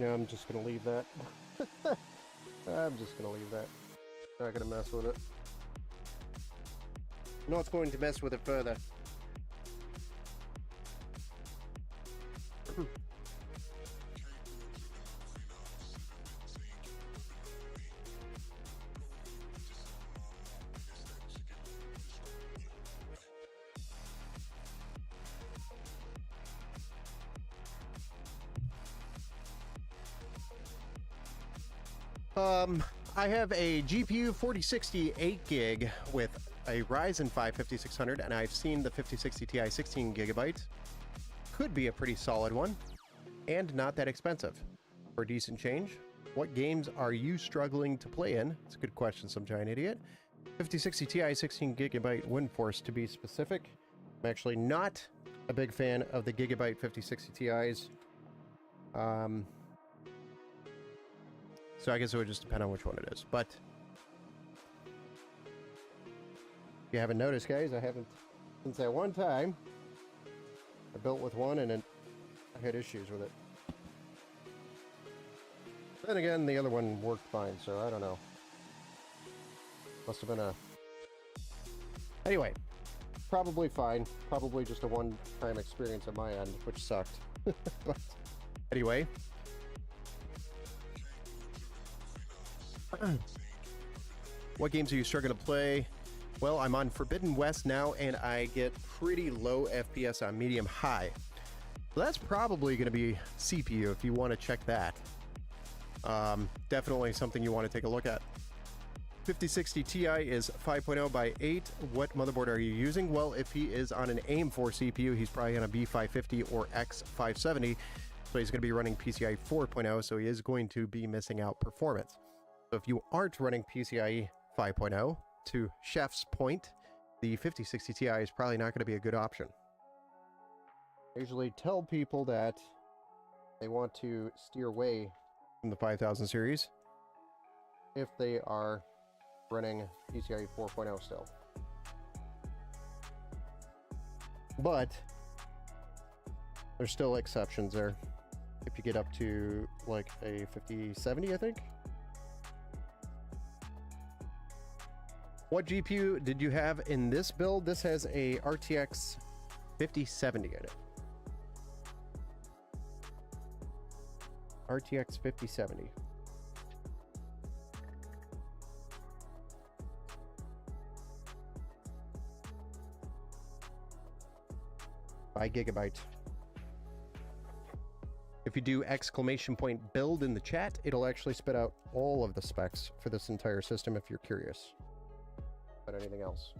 Yeah, I'm just gonna leave that. I'm just gonna leave that. Not gonna mess with it. Not going to mess with it further. I have a GPU 4060 8 gig with a Ryzen 5 5600, and I've seen the 5060 Ti 16 gigabyte. Could be a pretty solid one, and not that expensive. For a decent change, what games are you struggling to play in? It's a good question, some giant idiot. 5060 Ti 16 gigabyte Windforce to be specific. I'm actually not a big fan of the Gigabyte 5060 Ti's. So I guess it would just depend on which one it is. But if you haven't noticed, guys, I haven't, since that one time, I built with one and then I had issues with it. Then again, the other one worked fine, so I don't know. Must have been a... Anyway, probably fine. Probably just a one-time experience on my end, which sucked. But anyway. What games are you struggling to play? Well, I'm on Forbidden West now, and I get pretty low FPS on medium high. So that's probably going to be CPU if you want to check that. Definitely something you want to take a look at. 5060 Ti is 5.0 by 8. What motherboard are you using? Well, if he is on an AIM-4 CPU, he's probably on a B550 or X570. So he's going to be running PCIe 4.0, so he is going to be missing out performance. So if you aren't running PCIe 5.0, to Chef's point, the 5060 Ti is probably not going to be a good option. I usually tell people that they want to steer away from the 5000 series if they are running PCIe 4.0 still. But there's still exceptions there. If you get up to like a 5070, I think. What GPU did you have in this build? This has a RTX 5070 in it. RTX 5070. By gigabyte. If you do exclamation point build in the chat, it'll actually spit out all of the specs for this entire system if you're curious about anything else.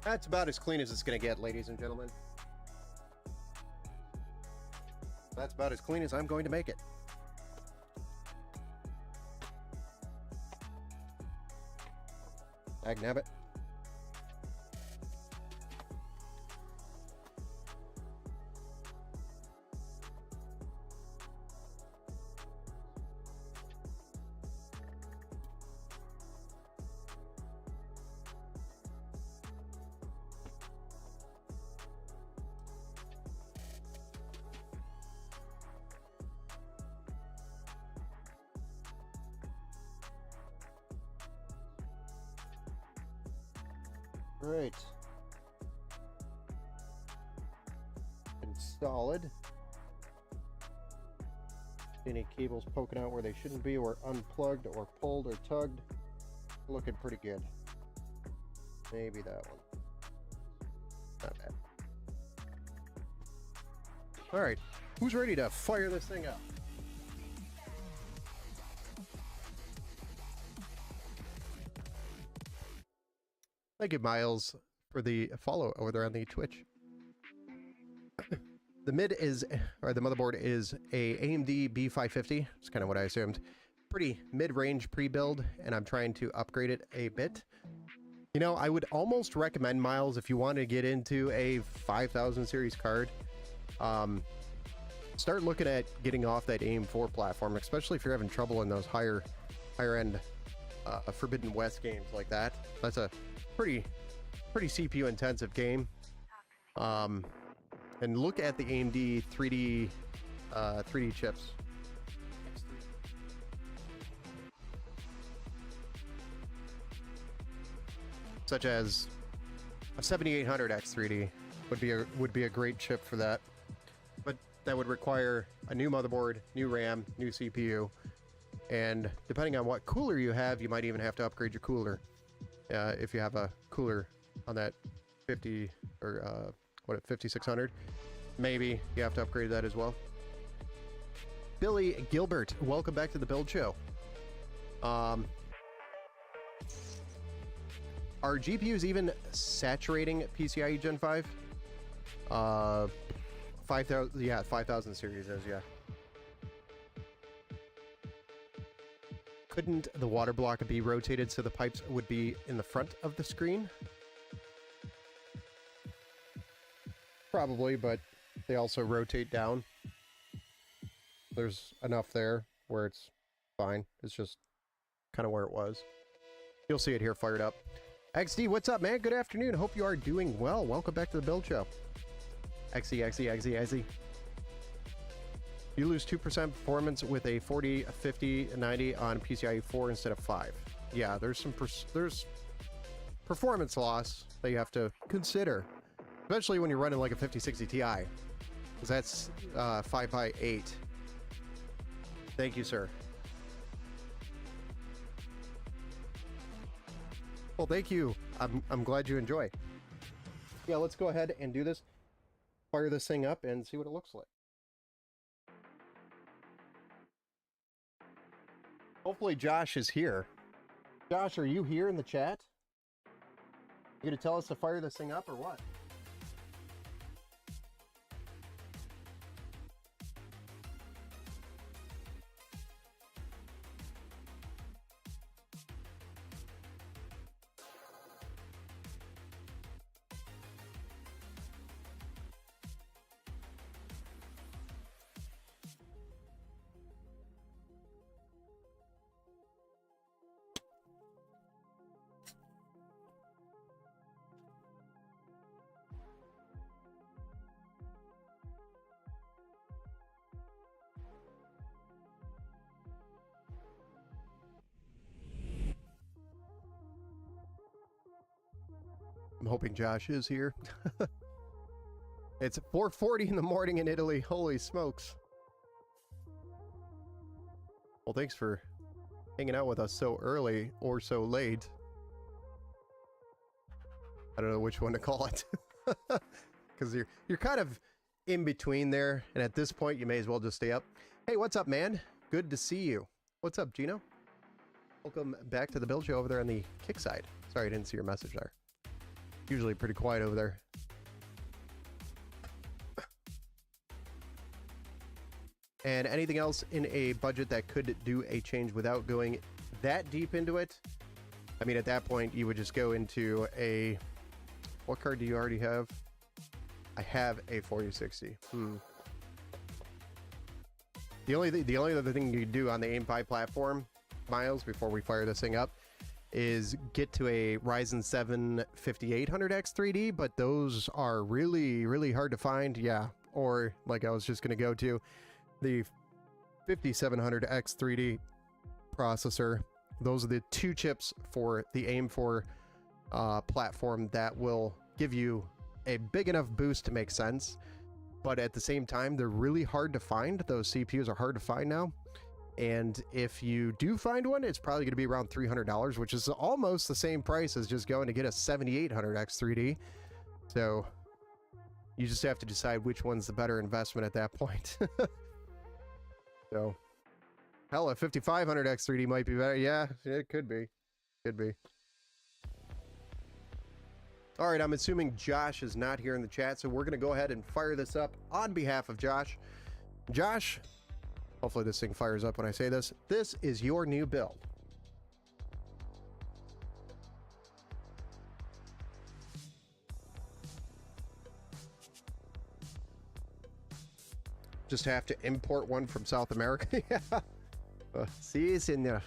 That's about as clean as it's going to get, ladies and gentlemen. That's about as clean as I'm going to make it. Dagnabbit. Right. Installed. Any cables poking out where they shouldn't be, or unplugged, or pulled, or tugged. Looking pretty good. Maybe that one. Not bad. Alright. Who's ready to fire this thing up? Thank you, Miles, for the follow over there on the Twitch. The mid is, or the motherboard is a AMD B550. It's kind of what I assumed. Pretty mid-range pre-build, and I'm trying to upgrade it a bit. You know, I would almost recommend, Miles, if you want to get into a 5000 series card, start looking at getting off that AIM-4 platform, especially if you're having trouble in those higher end Forbidden West games like that. That's a pretty CPU intensive game. And look at the AMD 3D chips. such as a 7800X3D would be a great chip for that. But that would require a new motherboard, new RAM, new CPU, and depending on what cooler you have, you might even have to upgrade your cooler. If you have a cooler on that 50 or 5600, maybe you have to upgrade that as well. Billy Gilbert, welcome back to the Build Show. Are GPUs even saturating PCIe Gen 5? 5000, yeah, 5000 series is, yeah. Couldn't the water block be rotated so the pipes would be in the front of the screen? Probably, but they also rotate down. There's enough there where it's fine. It's just kind of where it was. You'll see it here fired up. XD, what's up, man? Good afternoon. Hope you are doing well. Welcome back to the Build Show. XZ. You lose 2% performance with a 40, 50, 90 on PCIe 4 instead of 5. Yeah, there's performance loss that you have to consider, especially when you're running like a 5060 Ti, because that's 5x8. Thank you, sir. Well, thank you. I'm glad you enjoy. Yeah, let's go ahead and do this. Fire this thing up and see what it looks like. Hopefully Josh is here. Josh, are you here in the chat? You gonna tell us to fire this thing up or what? I'm hoping Josh is here. It's 4:40 in the morning in Italy. Holy smokes. Well, thanks for hanging out with us so early or so late. I don't know which one to call it. Because you're kind of in between there, and at this point you may as well just stay up. Hey, what's up, man? Good to see you. What's up, Gino? Welcome back to the Build Show over there on the kick side. Sorry, I didn't see your message there. Usually pretty quiet over there. And anything else in a budget that could do a change without going that deep into it? I mean, at that point, you would just go into a... What card do you already have? I have a 4060. The only other thing you can do on the AIM-5 platform, Miles, before we fire this thing up, is get to a Ryzen 7 5800X 3D, but those are really, really hard to find. Yeah, or like I was just going to go to the 5700X 3D processor. Those are the two chips for the AIM-4 platform that will give you a big enough boost to make sense, but at the same time, they're really hard to find. Those CPUs are hard to find now. And if you do find one, it's probably going to be around $300, which is almost the same price as just going to get a 7800X 3D. So you just have to decide which one's the better investment at that point. So, hell, a 5500X 3D might be better. Yeah, it could be. Could be. All right, I'm assuming Josh is not here in the chat, so we're going to go ahead and fire this up on behalf of Josh. Josh, hopefully this thing fires up when I say this. This is your new build. Just have to import one from South America. Yeah. See, it's in there.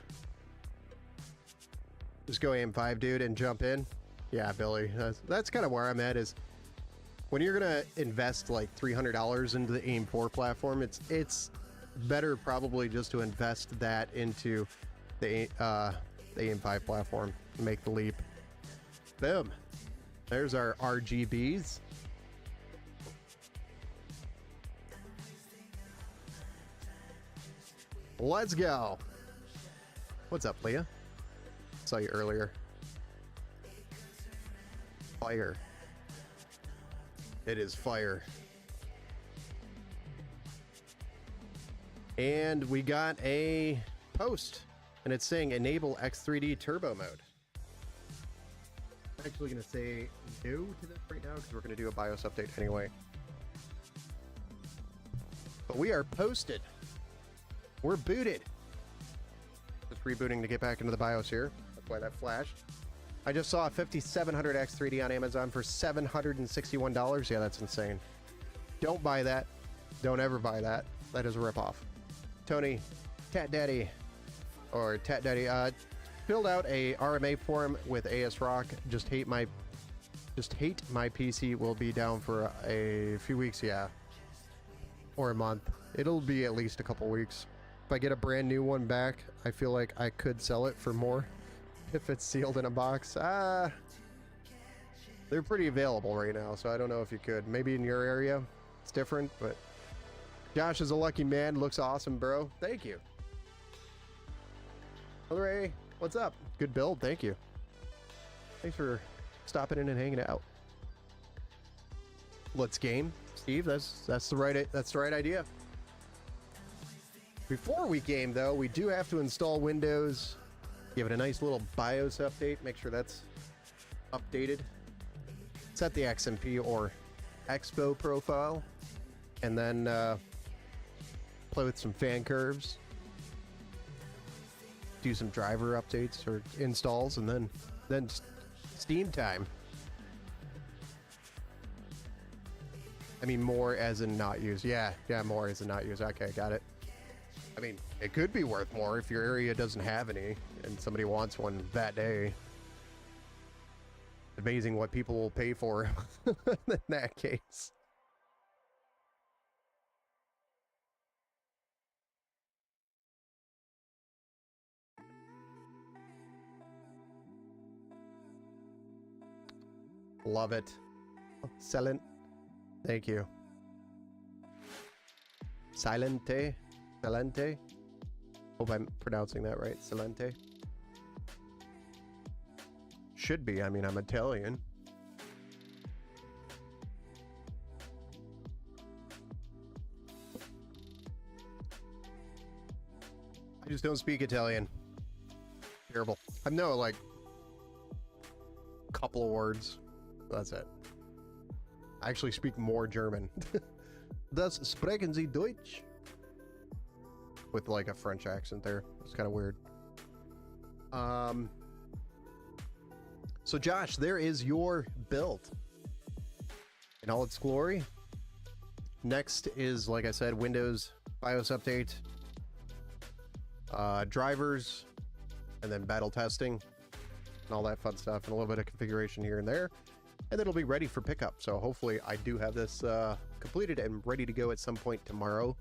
Just go AM5, dude, and jump in. Yeah, Billy. That's kind of where I'm at, is when you're going to invest like $300 into the AIM-4 platform, it's better probably just to invest that into the AIM-5 platform and make the leap. Boom. There's our RGBs. Let's go. What's up, Leah? Saw you earlier. Fire. It is fire. And we got a post, and it's saying enable X3D turbo mode. I'm actually going to say no to this right now because we're going to do a BIOS update anyway. But we are posted. We're booted. Just rebooting to get back into the BIOS here. That's why that flashed. I just saw a 5700 X3D on Amazon for $761. Yeah, that's insane. Don't buy that. Don't ever buy that. That is a ripoff. Tony, Tat Daddy, filled out a RMA form with ASRock. Just hate my PC will be down for a few weeks, yeah, or a month. It'll be at least a couple weeks. If I get a brand new one back, I feel like I could sell it for more if it's sealed in a box. They're pretty available right now, so I don't know if you could. Maybe in your area, it's different, but Josh is a lucky man. Looks awesome, bro. Thank you. Hooray. What's up? Good build. Thank you. Thanks for stopping in and hanging out. Let's game, Steve. That's the right idea. Before we game, though, we do have to install Windows. Give it a nice little BIOS update. Make sure that's updated. Set the XMP or Expo profile, and then play with some fan curves. Do some driver updates or installs, and then Steam time. I mean, more as in not use. Yeah, more as in not use. Okay, got it. I mean, it could be worth more if your area doesn't have any and somebody wants one that day. Amazing what people will pay for in that case. Love it. Silent. Thank you. Silente. Silente. Hope I'm pronouncing that right. Silente. Should be. I mean, I'm Italian. I just don't speak Italian. Terrible. I know like a couple of words. That's it. I actually speak more German. Das sprechen Sie Deutsch? With like a French accent there. It's kind of weird. So Josh, there is your build in all its glory. Next is, like I said, Windows BIOS update, drivers, and then battle testing and all that fun stuff, and a little bit of configuration here and there, and it'll be ready for pickup. So hopefully I do have this completed and ready to go at some point tomorrow.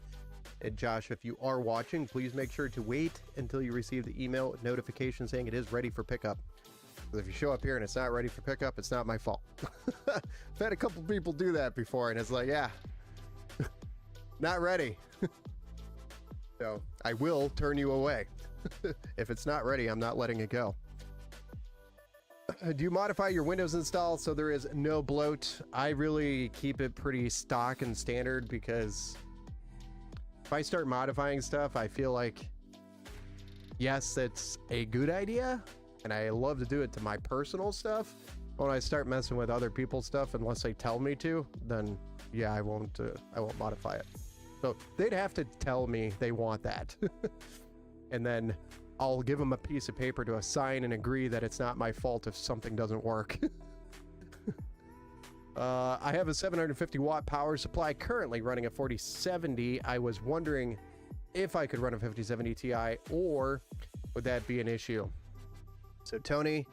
And Josh, if you are watching, please make sure to wait until you receive the email notification saying it is ready for pickup. Because if you show up here and it's not ready for pickup, it's not my fault. I've had a couple people do that before, and it's like, yeah, not ready. So I will turn you away. If it's not ready, I'm not letting it go. Do you modify your Windows install so there is no bloat? I really keep it pretty stock and standard, because if I start modifying stuff, I feel like, yes, it's a good idea, and I love to do it to my personal stuff. When I start messing with other people's stuff, unless they tell me to, then yeah, I won't modify it. So they'd have to tell me they want that. And then I'll give them a piece of paper to sign and agree that it's not my fault if something doesn't work. I have a 750 watt power supply currently running a 4070. I was wondering if I could run a 5070 Ti, or would that be an issue? So Tony,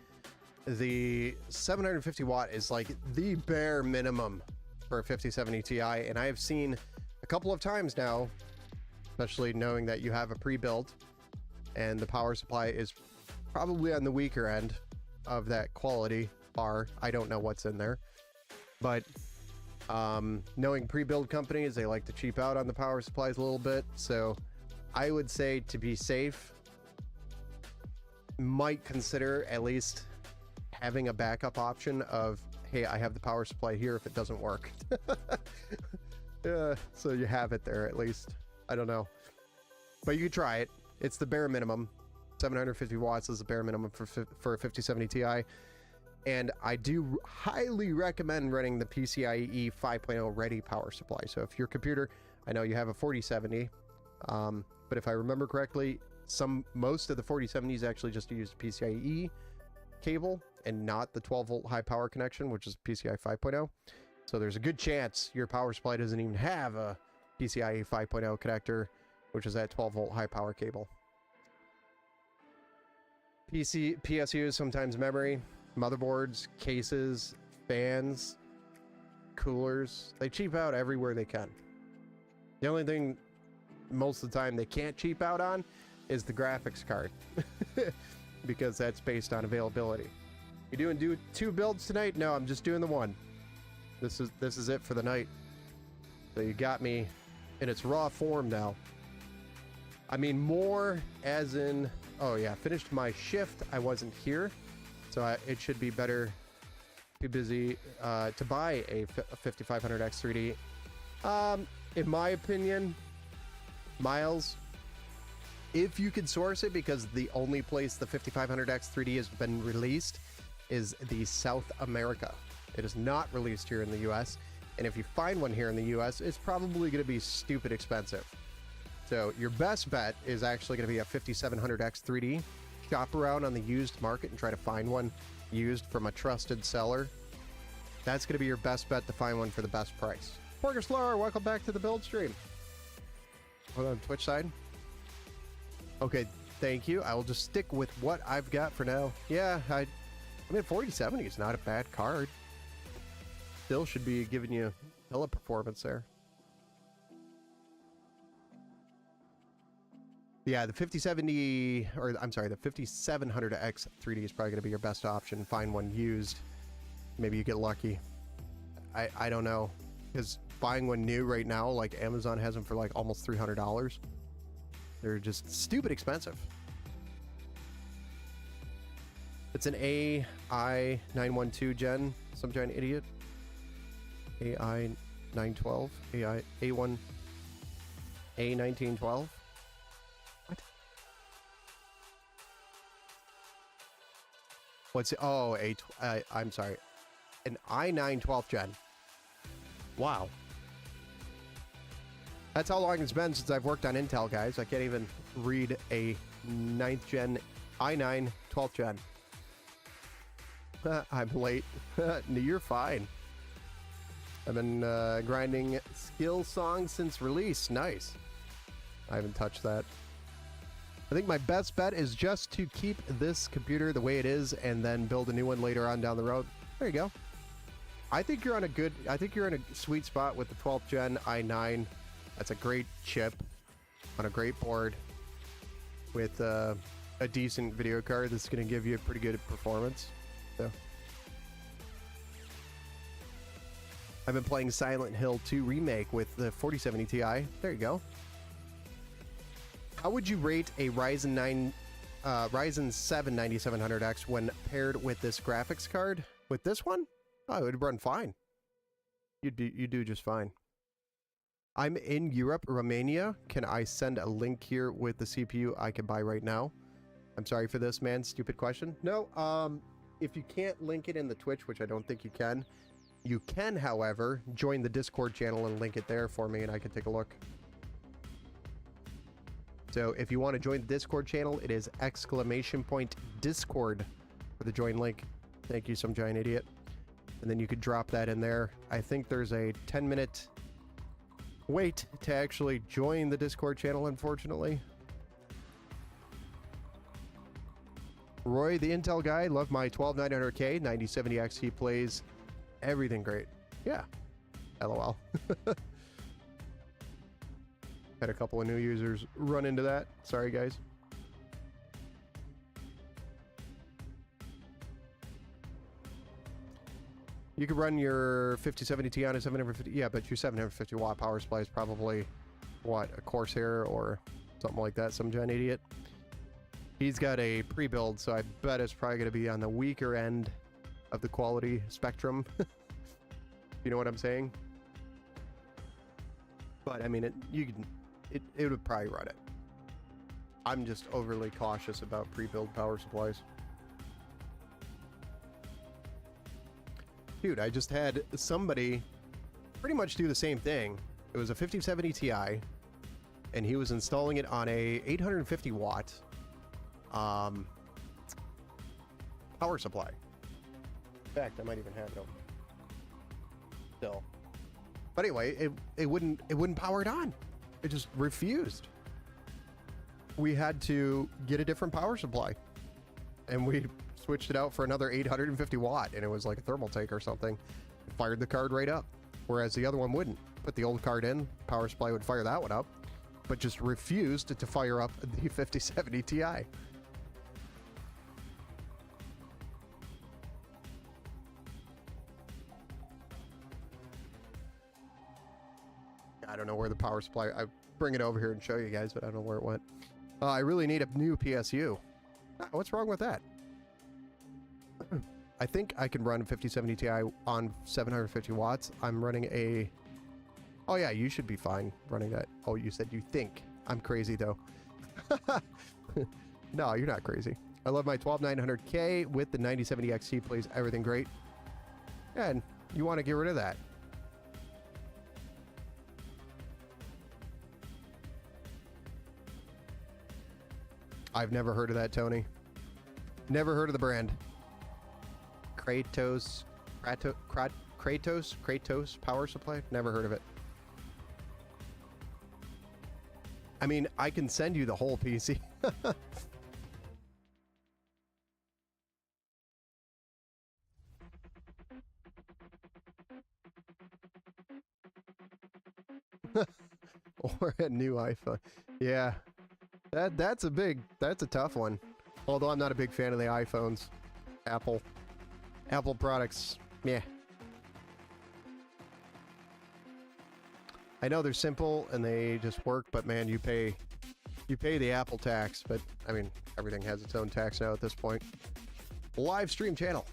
the 750 watt is like the bare minimum for a 5070 Ti, and I have seen a couple of times now, especially knowing that you have a pre-built and the power supply is probably on the weaker end of that quality, bar. I don't know what's in there, but knowing pre-build companies, they like to cheap out on the power supplies a little bit. So I would say, to be safe, might consider at least having a backup option of, hey, I have the power supply here if it doesn't work. So you have it there at least. I don't know, but you could try it. It's the bare minimum. 750 watts is the bare minimum for a 5070 Ti. And I do highly recommend running the PCIe 5.0 ready power supply. So if your computer, I know you have a 4070, but if I remember correctly, most of the 4070s actually just use PCIe cable and not the 12 volt high power connection, which is PCI 5.0. So there's a good chance your power supply doesn't even have a PCIe 5.0 connector, which is that 12 volt high power cable. PSUs, sometimes memory, motherboards, cases, fans, coolers, they cheap out everywhere they can. The only thing most of the time they can't cheap out on is the graphics card, because that's based on availability. You doing two builds tonight? No, I'm just doing the one. This is it for the night. So you got me in its raw form now. I mean, more as in, oh yeah, finished my shift. I wasn't here, so it should be better. Too busy to buy a 5500X 3D. In my opinion, Miles, if you could source it, because the only place the 5500X 3D has been released is the South America. It is not released here in the US, and if you find one here in the US, it's probably going to be stupid expensive. So your best bet is actually going to be a 5700X 3D. Shop around on the used market and try to find one used from a trusted seller. That's going to be your best bet to find one for the best price. Porker Slower, welcome back to the build stream. Hold on, Twitch side. Okay, thank you. I will just stick with what I've got for now. Yeah, I mean, 4070 is not a bad card. Still should be giving you hella performance there. Yeah, the 5070, or I'm sorry, the 5700X 3D is probably going to be your best option. Find one used. Maybe you get lucky. I don't know, because buying one new right now, like Amazon has them for like almost $300. They're just stupid expensive. It's an AI 912 gen, some giant idiot. AI 912, AI A1 A1912. What's it? Oh, I'm sorry, an i9 12th gen. Wow, that's how long it's been since I've worked on Intel, guys. I can't even read a 9th gen i9 12th gen. I'm late. No, you're fine. I've been grinding skill songs since release. Nice. I haven't touched that. I think my best bet is just to keep this computer the way it is and then build a new one later on down the road. There you go. I think you're in a sweet spot with the 12th gen i9. That's a great chip on a great board with a decent video card that's going to give you a pretty good performance. So I've been playing Silent Hill 2 Remake with the 4070 Ti. There you go. How would you rate a Ryzen 7 9700X when paired with this graphics card? With this one? Oh, it would run fine. You do just fine. I'm in Europe, Romania. Can I send a link here with the CPU I can buy right now? I'm sorry for this, man. Stupid question. No, if you can't link it in the Twitch, which I don't think you can, however, join the Discord channel and link it there for me and I can take a look. So if you want to join the Discord channel, it is !Discord for the join link. Thank you, some giant idiot. And then you could drop that in there. I think there's a 10-minute wait to actually join the Discord channel, unfortunately. Roy, the Intel guy, love my 12900K 9070X. He plays everything great. Yeah. LOL. Had a couple of new users run into that. Sorry, guys. You could run your 5070 Ti on a 750, yeah, but your 750 watt power supply is probably, what, a Corsair or something like that, some Gen idiot. He's got a pre-build, so I bet it's probably going to be on the weaker end of the quality spectrum. You know what I'm saying? But I mean, it would probably run it. I'm just overly cautious about pre-build power supplies. Dude, I just had somebody pretty much do the same thing. It was a 5070 Ti, and he was installing it on a 850 watt power supply. In fact, I might even have it open still. But anyway, it wouldn't power it on. It just refused. We had to get a different power supply, and we switched it out for another 850 watt, and it was like a thermal tank or something. It fired the card right up, whereas the other one wouldn't. Put the old card in, power supply would fire that one up, but just refused to fire up the 5070 Ti. I don't know where the power supply, I bring it over here and show you guys, but I don't know where it went. I really need a new PSU. What's wrong with that? I think I can run a 5070 Ti on 750 watts. I'm running a... Oh yeah, you should be fine running that. Oh, you said you think. I'm crazy though. No, you're not crazy. I love my 12900K with the 9070 XT, plays everything great. And you want to get rid of that. I've never heard of that, Tony. Never heard of the brand. Kratos power supply? Never heard of it. I mean, I can send you the whole PC. Or a new iPhone. Yeah. That's a tough one. Although I'm not a big fan of the iPhones. Apple products, yeah. I know they're simple and they just work, but man, you pay the Apple tax. But I mean, everything has its own tax now at this point. Live stream channel.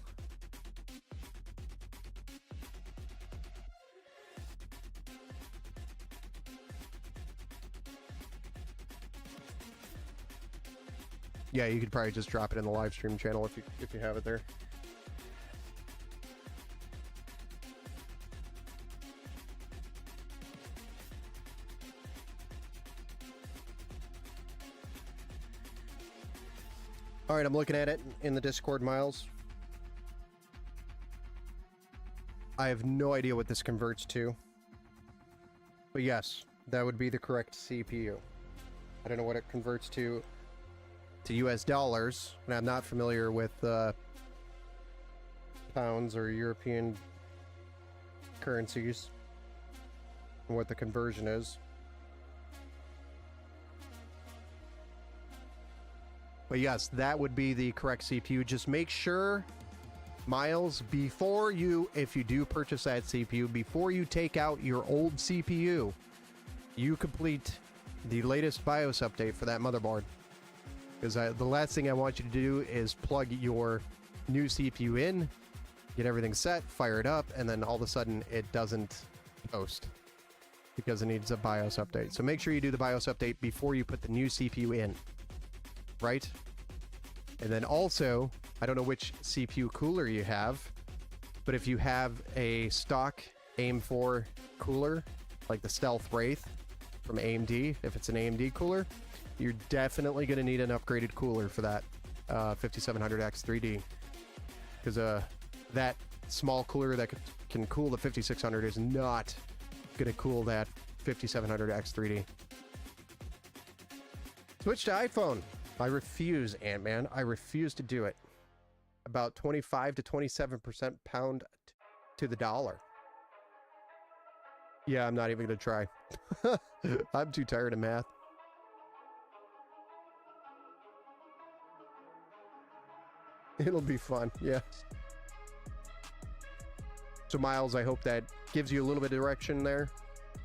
Yeah, you could probably just drop it in the live stream channel if you have it there. All right, I'm looking at it in the Discord, Miles. I have no idea what this converts to. But yes, that would be the correct CPU. I don't know what it converts to US dollars, and I'm not familiar with pounds or European currencies and what the conversion is. But yes, that would be the correct CPU. Just make sure, Miles, before if you do purchase that CPU, before you take out your old CPU, you complete the latest BIOS update for that motherboard. Because the last thing I want you to do is plug your new CPU in, get everything set, fire it up, and then all of a sudden it doesn't post because it needs a BIOS update. So make sure you do the BIOS update before you put the new CPU in. Right? And then also, I don't know which CPU cooler you have, but if you have a stock AIM4 cooler, like the Stealth Wraith from AMD, if it's an AMD cooler, you're definitely going to need an upgraded cooler for that 5700X 3D. Because that small cooler that can cool the 5600 is not going to cool that 5700X 3D. Switch to iPhone. I refuse, Ant-Man. I refuse to do it. About 25 to 27% pound to the dollar. Yeah, I'm not even going to try. I'm too tired of math. It'll be fun, yeah. So Miles, I hope that gives you a little bit of direction there.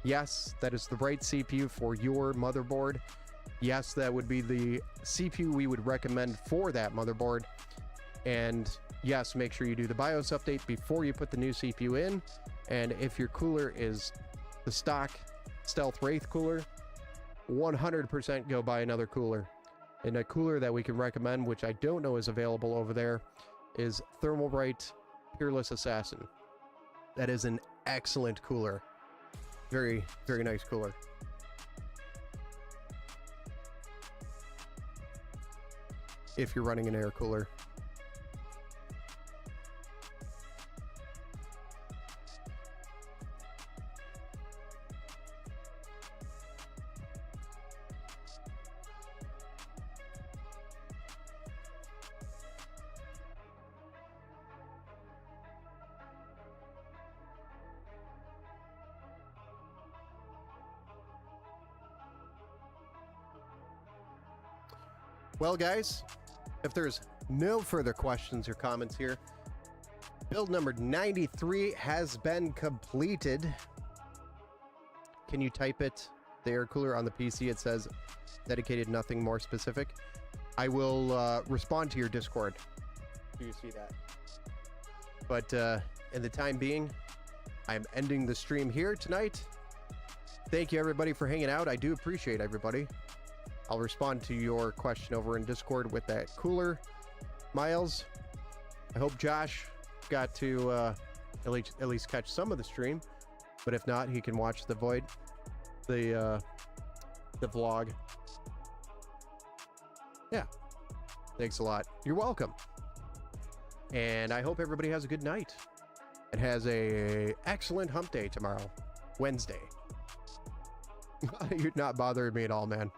Yes, that is the right CPU for your motherboard. Yes, that would be the CPU we would recommend for that motherboard. And yes, make sure you do the BIOS update before you put the new CPU in. And if your cooler is the stock Stealth Wraith cooler, 100% go buy another cooler. And a cooler that we can recommend, which I don't know is available over there, is Thermalbright Peerless Assassin. That is an excellent cooler. Very, very nice cooler. If you're running an air cooler. Well, guys, if there's no further questions or comments here, build number 93 has been completed. Can you type it? The air cooler on the PC, it says dedicated, nothing more specific. I will respond to your Discord. Do you see that? But in the time being, I'm ending the stream here tonight. Thank you, everybody, for hanging out. I do appreciate everybody. I'll respond to your question over in Discord with that cooler. Miles, I hope Josh got to at least catch some of the stream, but if not, he can watch the vlog. Yeah, thanks a lot. You're welcome. And I hope everybody has a good night and has a excellent hump day tomorrow, Wednesday. You're not bothering me at all, man.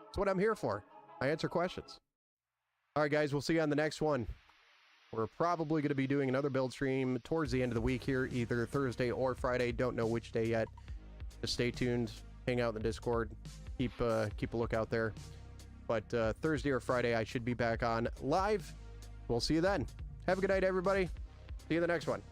That's what I'm here for. I answer questions. All right, guys, we'll see you on the next one. We're probably going to be doing another build stream towards the end of the week here, either Thursday or Friday. Don't know which day yet. Just stay tuned. Hang out in the Discord. Keep a lookout there. But Thursday or Friday, I should be back on live. We'll see you then. Have a good night, everybody. See you in the next one.